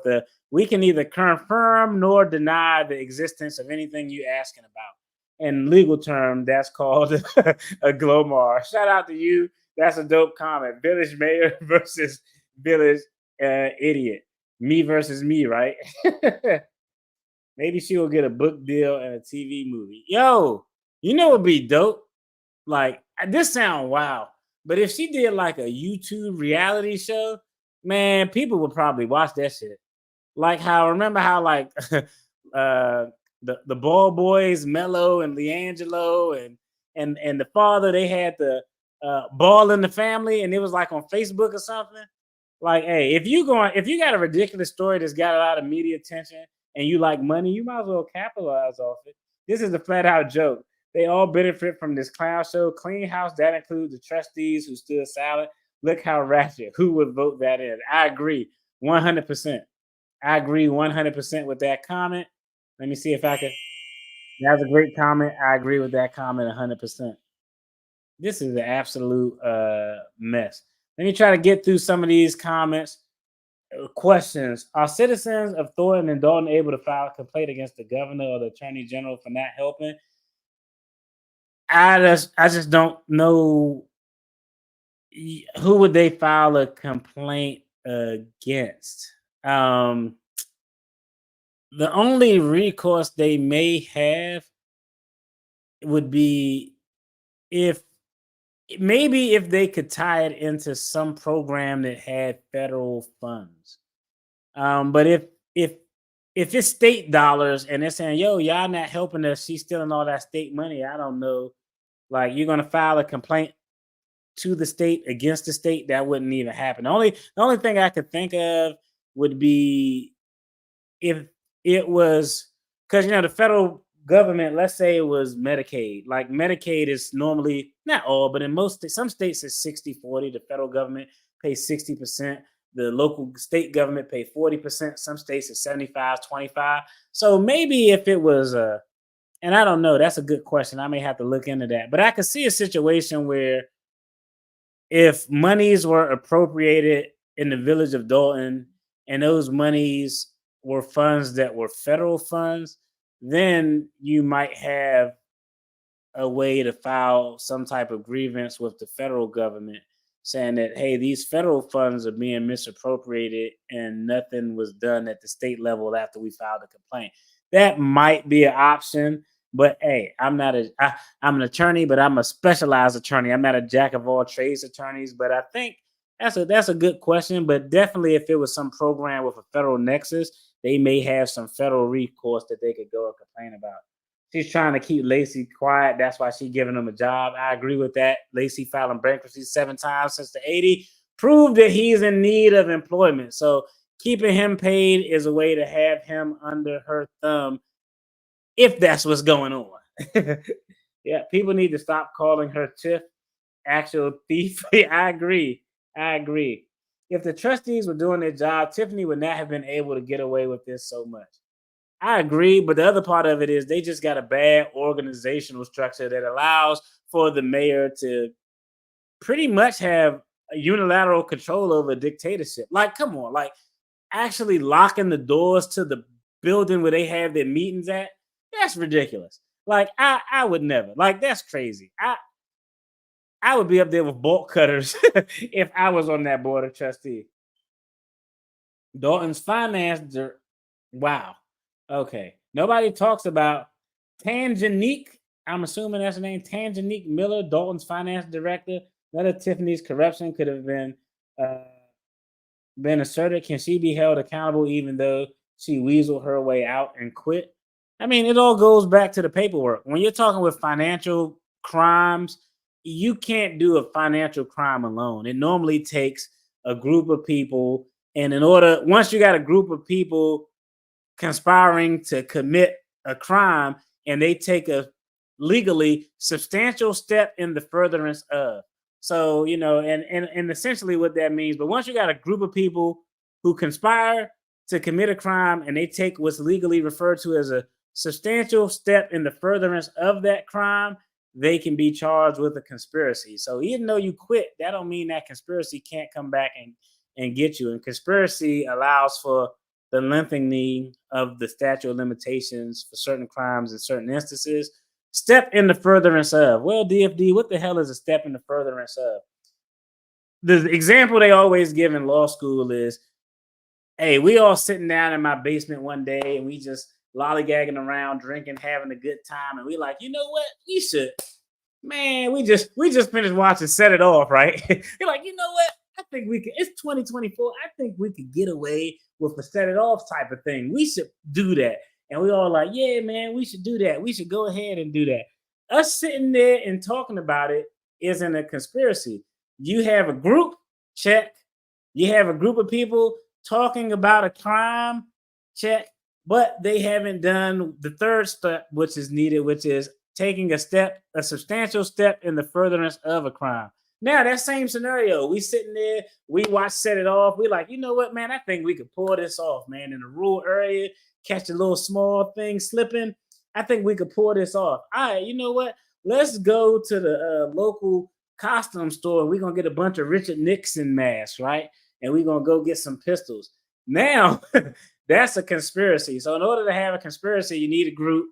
we can neither confirm nor deny the existence of anything you're asking about. In legal term, that's called a GLOMAR. Shout out to you. That's a dope comment. Village mayor versus village idiot. Me versus me, right? Maybe she will get a book deal and a TV movie. Yo, you know what would be dope? Like, this sound wow. But if she did like a YouTube reality show, man, people would probably watch that shit. Like remember how like the ball boys, Mello and Leangelo and the father, they had the ball in the family, and it was like on Facebook or something. Like, hey, if you got a ridiculous story that's got a lot of media attention and you like money, you might as well capitalize off it. This is a flat out joke. They all benefit from this clown show. Clean house, that includes the trustees who stood silent. Look how ratchet. Who would vote that in? I agree 100%. I agree 100% with that comment. Let me see if I can. That was a great comment. I agree with that comment 100%. This is an absolute mess. Let me try to get through some of these comments. Questions. Are citizens of Thornton and Dalton able to file a complaint against the governor or the attorney general for not helping? I just don't know who would they file a complaint against. The only recourse they may have would be if they could tie it into some program that had federal funds. But if it's state dollars and they're saying, yo, y'all not helping us, she's stealing all that state money, I don't know. Like, you're gonna file a complaint to the state against the state, that wouldn't even happen. The only thing I could think of would be if it was, because the federal government, let's say it was Medicaid. Like, Medicaid is normally, not all, but in some states it's 60-40. The federal government pays 60%. The local state government pay 40%. Some states it's 75-25. So maybe if it was and I don't know, that's a good question. I may have to look into that. But I could see a situation where if monies were appropriated in the village of Dolton and those monies were funds that were federal funds, then you might have a way to file some type of grievance with the federal government saying that, hey, these federal funds are being misappropriated and nothing was done at the state level after we filed a complaint. That might be an option. But hey, I'm an attorney, but I'm a specialized attorney. I'm not a jack of all trades attorneys. But I think that's a good question. But definitely, if it was some program with a federal nexus, they may have some federal recourse that they could go and complain about. She's trying to keep Lacey quiet. That's why she's giving him a job. I agree with that. Lacey filing bankruptcy 7 times since the 80s proved that he's in need of employment. So keeping him paid is a way to have him under her thumb, if that's what's going on. Yeah, people need to stop calling her Tiff actual thief. I agree. If the trustees were doing their job, Tiffany would not have been able to get away with this so much. I agree, but the other part of it is they just got a bad organizational structure that allows for the mayor to pretty much have a unilateral control over a dictatorship. Like, come on, like actually locking the doors to the building where they have their meetings at. That's ridiculous. Like, I would never. Like, that's crazy. I would be up there with bolt cutters if I was on that board of trustees. Dalton's finance. Wow. Okay. Nobody talks about Tanjanique. I'm assuming that's the name. Tanjanique Miller, Dalton's finance director. None of Tiffany's corruption could have been asserted. Can she be held accountable even though she weaseled her way out and quit? I mean, it all goes back to the paperwork. When you're talking with financial crimes, you can't do a financial crime alone. It normally takes a group of people. And once you got a group of people conspiring to commit a crime and they take a legally substantial step in the furtherance of. So, and essentially what that means. But once you got a group of people who conspire to commit a crime and they take what's legally referred to as a substantial step in the furtherance of that crime, they can be charged with a conspiracy. So even though you quit, that don't mean that conspiracy can't come back and get you. And conspiracy allows for the lengthening of the statute of limitations for certain crimes in certain instances. Step in the furtherance of. Well, DFD, what the hell is a step in the furtherance of? The example they always give in law school is, hey, we all sitting down in my basement one day and we just lollygagging around, drinking, having a good time. And we like, you know what? Man, we just finished watching Set It Off, right? You're like, you know what? I think we could. It's 2024. I think we could get away with a Set It Off type of thing. We should do that. And we all like, yeah, man, we should do that. We should go ahead and do that. Us sitting there and talking about it isn't a conspiracy. You have a group, check. You have a group of people talking about a crime, check. But they haven't done the third step, which is needed, which is taking a substantial step in the furtherance of a crime. Now, that same scenario, we sitting there, we watch Set It Off. We like, you know what, man, I think we could pull this off, man. In a rural area, catch a little small thing slipping. I think we could pull this off. All right, you know what? Let's go to the local costume store. We're going to get a bunch of Richard Nixon masks, right? And we're going to go get some pistols. Now, that's a conspiracy. So in order to have a conspiracy, you need a group.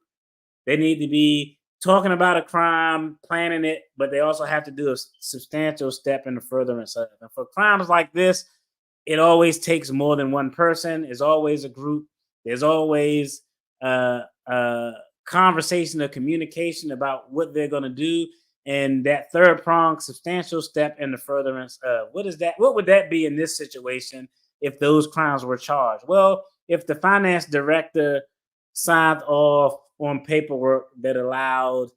They need to be talking about a crime, planning it, but they also have to do a substantial step in the furtherance of it. And for crimes like this, it always takes more than one person. There's always a group. There's always conversation or communication about what they're going to do. And that third prong, substantial step in the furtherance of. What is that? What would that be in this situation if those crimes were charged? Well, if the finance director signed off on paperwork that allowed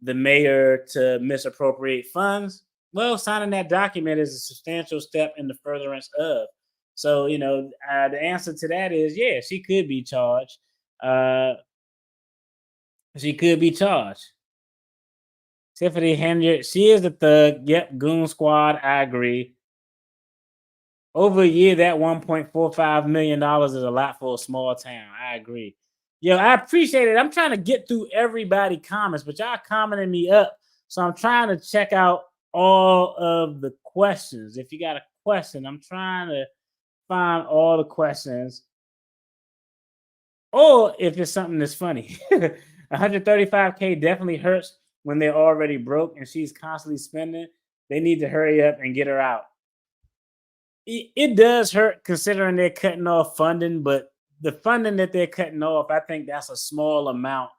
the mayor to misappropriate funds, well, signing that document is a substantial step in the furtherance of. So, you know, the answer to that is, yeah, she could be charged. She could be charged. Tiffany Henyard, she is the thug. Yep, Goon Squad, I agree. Over a year, that $1.45 million is a lot for a small town. I agree. Yo, I appreciate it. I'm trying to get through everybody's comments, but y'all commenting me up. So I'm trying to check out all of the questions. If you got a question, I'm trying to find all the questions. Or if it's something that's funny. 135K definitely hurts when they're already broke and she's constantly spending. They need to hurry up and get her out. It does hurt considering they're cutting off funding, but the funding that they're cutting off, I think that's a small amount.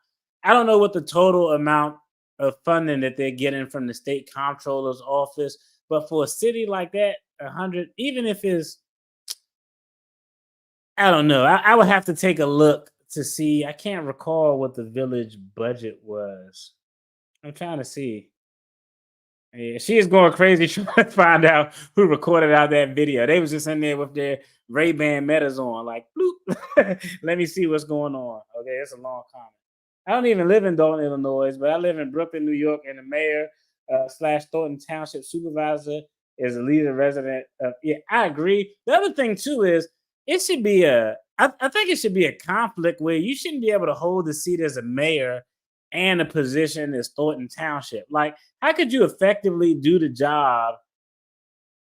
I don't know what the total amount of funding that they're getting from the state comptroller's office, but for a city like that, 100, even if it's, I don't know. I would have to take a look to see. I can't recall what the village budget was. I'm trying to see. Yeah, she is going crazy trying to find out who recorded out that video. They was just in there with their Ray-Ban Metas on, like, bloop. Let me see what's going on. Okay, it's a long comment. I don't even live in Dalton, Illinois, but I live in Brooklyn, New York, and the mayor / Thornton Township supervisor is a leader resident of. Yeah, I agree. The other thing too is it should be I think it should be a conflict where you shouldn't be able to hold the seat as a mayor and a position as Thornton Township. Like, how could you effectively do the job?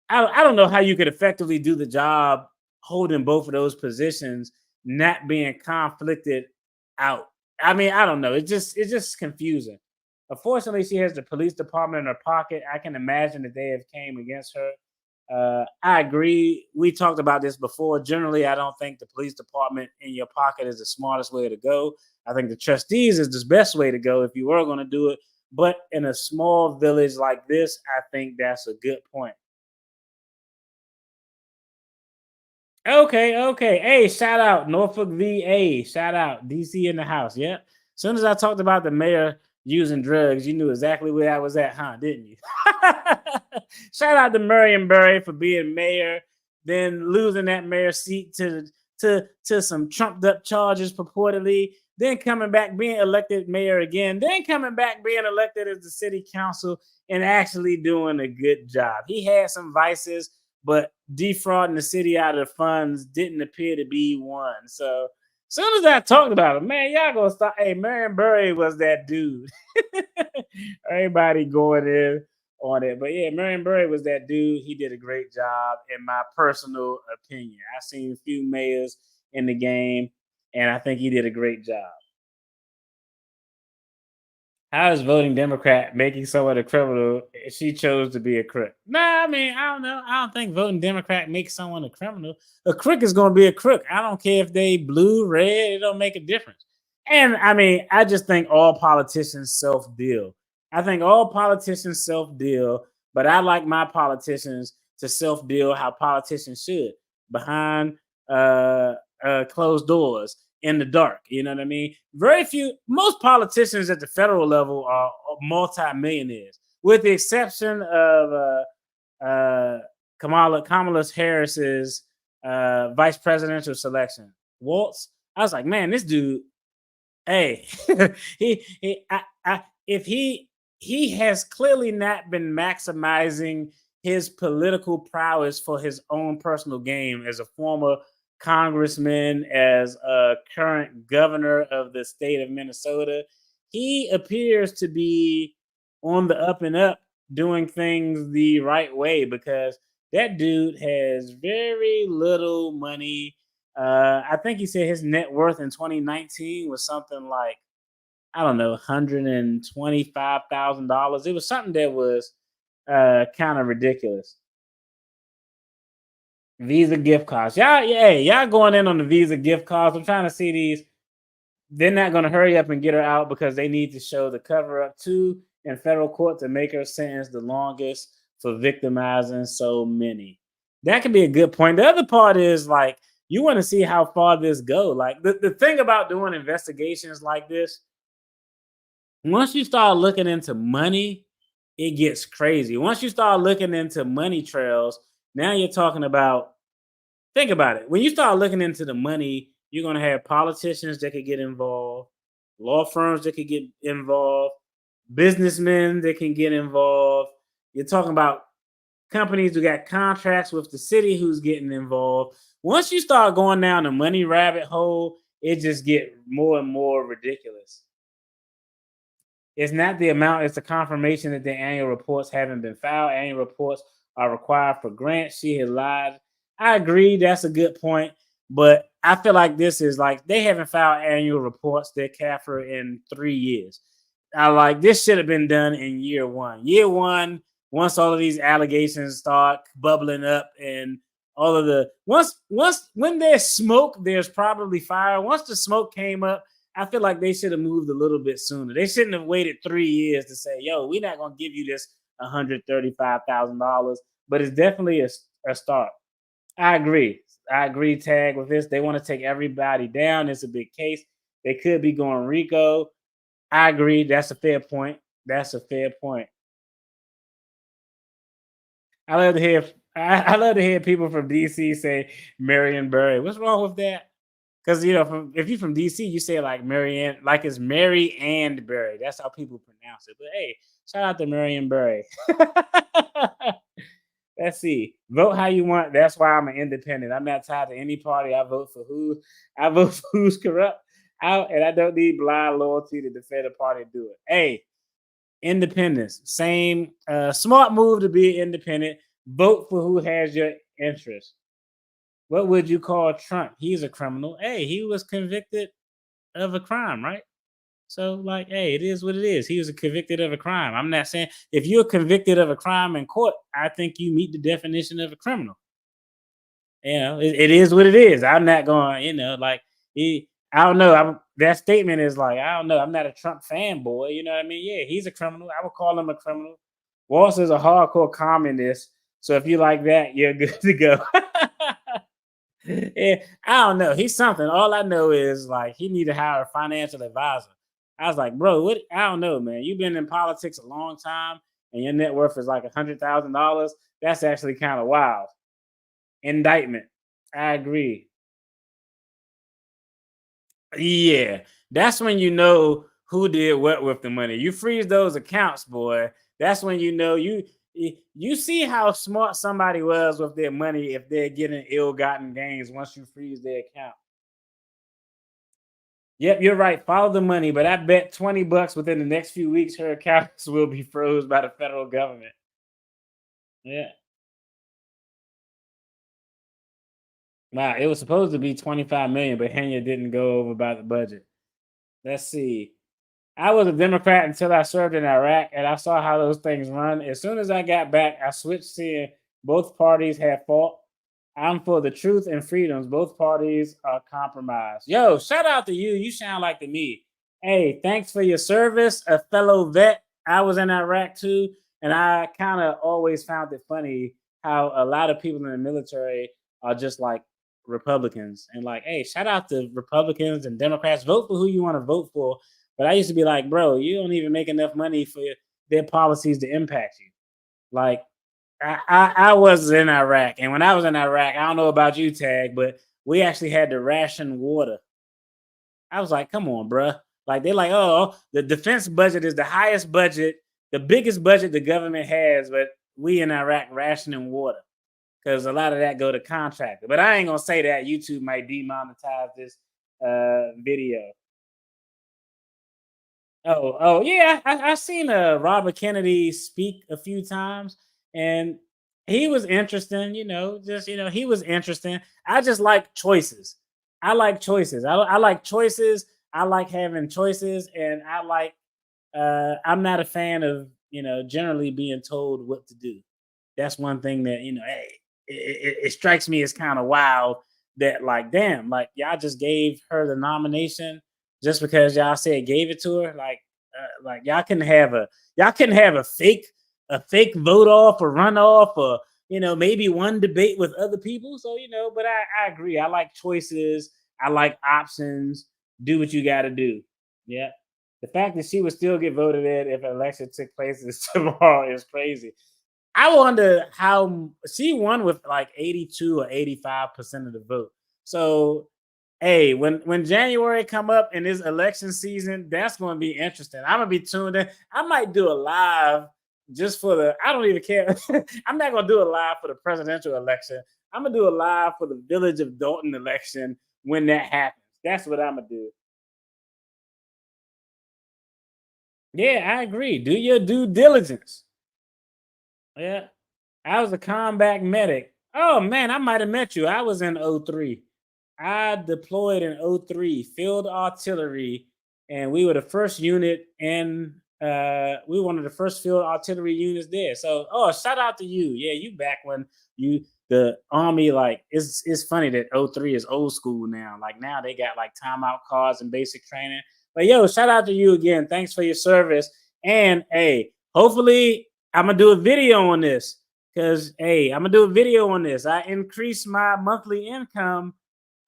I don't know how you could effectively do the job holding both of those positions, not being conflicted out. I mean, I don't know. It's just confusing. Unfortunately, she has the police department in her pocket. I can imagine that they have came against her. I agree. We talked about this before. Generally, I don't think the police department in your pocket is the smartest way to go. I think the trustees is the best way to go if you were going to do it. But in a small village like this, I think that's a good point. Okay. Hey, shout out Norfolk VA. Shout out DC in the house. Yep. As soon as I talked about the mayor using drugs, you knew exactly where I was at, huh? Didn't you? Shout out to Marionberry for being mayor, then losing that mayor seat to some trumped up charges purportedly, then coming back being elected mayor again, then coming back being elected as the city council and actually doing a good job. He had some vices, but defrauding the city out of the funds didn't appear to be one. So as soon as I talked about it, man, y'all gonna stop. Hey, Marionberry was that dude. Everybody going in on it. But yeah, Marionberry was that dude. He did a great job, in my personal opinion. I've seen a few mayors in the game, and I think he did a great job. How is voting Democrat making someone a criminal if she chose to be a crook? Nah, I mean, I don't know. I don't think voting Democrat makes someone a criminal. A crook is going to be a crook. I don't care if they blue, red. It don't make a difference. And I mean, I just think all politicians self-deal. I think all politicians self-deal, but I like my politicians to self-deal how politicians should, behind closed doors, in the dark. You know what I mean? Most politicians at the federal level are multi-millionaires, with the exception of Kamala Harris's vice presidential selection. Waltz. I was like, man, this dude, hey, if he has clearly not been maximizing his political prowess for his own personal gain as a former congressman, as a current governor of the state of Minnesota. He appears to be on the up and up, doing things the right way, because that dude has very little money. I think he said his net worth in 2019 was something like, I don't know, $125,000. It was something that was kind of ridiculous. Visa gift cards. Y'all going in on the Visa gift cards. I'm trying to see these. They're not going to hurry up and get her out because they need to show the cover up too in federal court to make her sentence the longest for victimizing so many. That could be a good point. The other part is, like, you want to see how far this go. Like, the thing about doing investigations like this, once you start looking into money, it gets crazy. Once you start looking into money trails, now you're talking about, think about it. When you start looking into the money, you're going to have politicians that could get involved, law firms that could get involved, businessmen that can get involved. You're talking about companies who got contracts with the city who's getting involved. Once you start going down the money rabbit hole, it just get more and more ridiculous. It's not the amount, it's the confirmation that the annual reports haven't been filed. Annual reports are required for grants. She had lied. I agree, that's a good point, but I feel like this is like, they haven't filed annual reports that CAFR in 3 years. This should have been done in year one. Year one, once all of these allegations start bubbling up and all of the, when there's smoke, there's probably fire. Once the smoke came up, I feel like they should have moved a little bit sooner. They shouldn't have waited 3 years to say, yo, we're not going to give you this $135,000, but it's definitely a start. I agree, Tag, with this. They want to take everybody down. It's a big case. They could be going RICO. I agree. That's a fair point. I love to hear people from DC say Marion Barry. What's wrong with that? Because, if you're from DC, you say like Marianne, like it's Mary and Barry. That's how people pronounce it. But hey, shout out to Marion Barry. Let's see. Vote how you want. That's why I'm an independent. I'm not tied to any party. I vote for who's corrupt. And I don't need blind loyalty to defend a party to do it. Hey, independence. Same smart move to be independent. Vote for who has your interest. What would you call Trump? He's a criminal. Hey, he was convicted of a crime, right? So, like, hey, it is what it is. He was convicted of a crime. I'm not saying if you're convicted of a crime in court, I think you meet the definition of a criminal. It is what it is. I'm not going, I don't know. That statement is like, I don't know. I'm not a Trump fanboy. You know what I mean? Yeah, he's a criminal. I would call him a criminal. Walsh is a hardcore communist. So if you like that, you're good to go. Yeah, I don't know. He's something. All I know is like he need to hire a financial advisor. I was like, bro, what? I don't know, man. You've been in politics a long time, and your net worth is like $100,000. That's actually kind of wild. Indictment. I agree. Yeah, that's when you know who did what with the money. You freeze those accounts, boy. That's when you know you see how smart somebody was with their money if they're getting ill-gotten gains once you freeze their account. Yep, you're right. Follow the money, but I bet $20 within the next few weeks her accounts will be froze by the federal government. Yeah. Wow, it was supposed to be $25 million, but Henyard didn't go over by the budget. Let's see. I was a Democrat until I served in Iraq, and I saw how those things run. As soon as I got back, I switched, seeing both parties had fault. I'm for the truth and freedoms. Both parties are compromised. Yo, shout out to you. You sound like to me. Hey, thanks for your service, a fellow vet. I was in Iraq too, and I kind of always found it funny how a lot of people in the military are just like Republicans and like, hey, shout out to Republicans and Democrats. Vote for who you want to vote for. But I used to be like, bro, you don't even make enough money for their policies to impact you. Like, I was in Iraq, and when I was in Iraq, I don't know about you, Tag, but we actually had to ration water. I was like, come on, bruh. Like, they're like, oh, the defense budget is the highest budget, the biggest budget the government has, but we in Iraq rationing water because a lot of that go to contractor. But I ain't gonna say that. YouTube might demonetize this video. Oh yeah, I seen Robert Kennedy speak a few times, and he was interesting. He was interesting. I just like choices. I like choices. I like choices. I like having choices, and I like. I'm not a fan of generally being told what to do. That's one thing that hey, it strikes me as kind of wild that like, damn, like y'all just gave her the nomination just because y'all said gave it to her. Like y'all couldn't have a fake vote off or runoff or maybe one debate with other people. So but I agree. I like choices. I like options. Do what you got to do. Yeah. The fact that she would still get voted in if an election took place tomorrow is crazy. I wonder how she won with like 82 or 85% of the vote. So, hey, when January come up in this election season, that's going to be interesting. I'm going to be tuned in. I might do a live just for I don't even care. I'm not going to do a live for the presidential election. I'm going to do a live for the Village of Dalton election when that happens. That's what I'm going to do. Yeah, I agree. Do your due diligence. Yeah. I was a combat medic. Oh, man, I might have met you. I was in 03. I deployed in 03, field artillery, and we were the first unit we were one of the first field artillery units there. So, shout out to you. Yeah, you back when the Army, like, it's funny that 03 is old school now. Like, now they got, like, timeout cards and basic training. But, yo, shout out to you again. Thanks for your service. And, hey, hopefully I'm going to do a video on this because, hey, I'm going to do a video on this. I increased my monthly income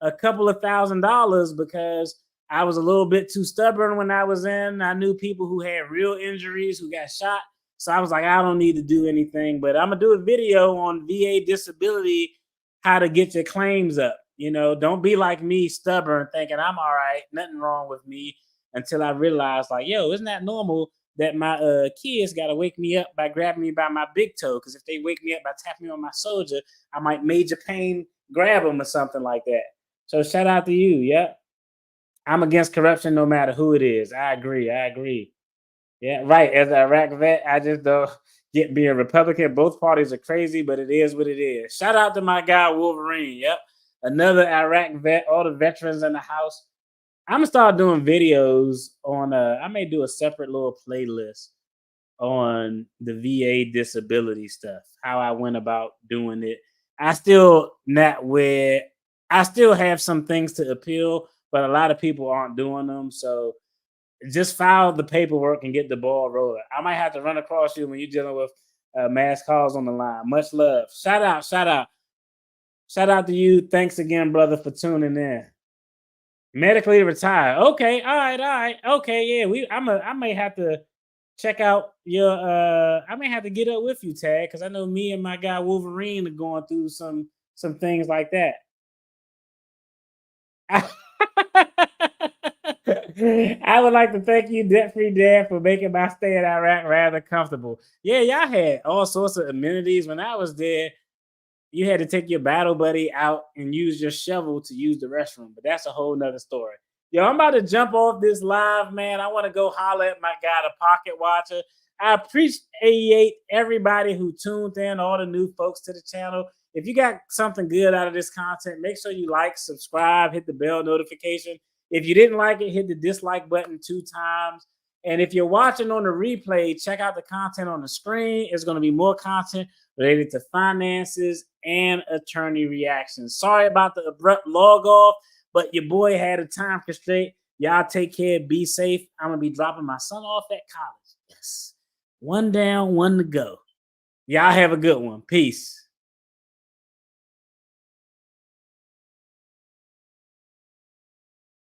a couple of $1,000s because I was a little bit too stubborn when I was in. I knew people who had real injuries who got shot. So I was like, I don't need to do anything, but I'm going to do a video on VA disability, how to get your claims up. Don't be like me, stubborn, thinking I'm all right, nothing wrong with me, until I realized, like, yo, isn't that normal that my kids got to wake me up by grabbing me by my big toe? Because if they wake me up by tapping me on my soldier, I might major pain grab them or something like that. So shout out to you. Yep. I'm against corruption no matter who it is. I agree. Yeah, right. As an Iraq vet, I just don't get being Republican. Both parties are crazy, but it is what it is. Shout out to my guy, Wolverine. Yep. Another Iraq vet, all the veterans in the house. I'm going to start doing videos on, I may do a separate little playlist on the VA disability stuff, how I went about doing it. I still have some things to appeal, but a lot of people aren't doing them. So just file the paperwork and get the ball rolling. I might have to run across you when you're dealing with mass calls on the line. Much love. Shout out to you. Thanks again, brother, for tuning in. Medically retired. Okay. All right. Okay. Yeah. I may have to check out your, I may have to get up with you, Tag, because I know me and my guy Wolverine are going through some things like that. I would like to thank you, Debt Free Dad, for making my stay in Iraq rather comfortable. Yeah, y'all had all sorts of amenities. When I was there, you had to take your battle buddy out and use your shovel to use the restroom. But that's a whole nother story. Yo, I'm about to jump off this live, man. I want to go holler at my guy, the Pocket Watcher. I appreciate everybody who tuned in, all the new folks to the channel. If you got something good out of this content, make sure you like, subscribe, hit the bell notification. If you didn't like it, hit the dislike button 2 times. And if you're watching on the replay, check out the content on the screen. It's going to be more content related to finances and attorney reactions. Sorry about the abrupt log off, but your boy had a time constraint. Y'all take care. Be safe. I'm going to be dropping my son off at college. Yes. One down, one to go. Y'all have a good one. Peace.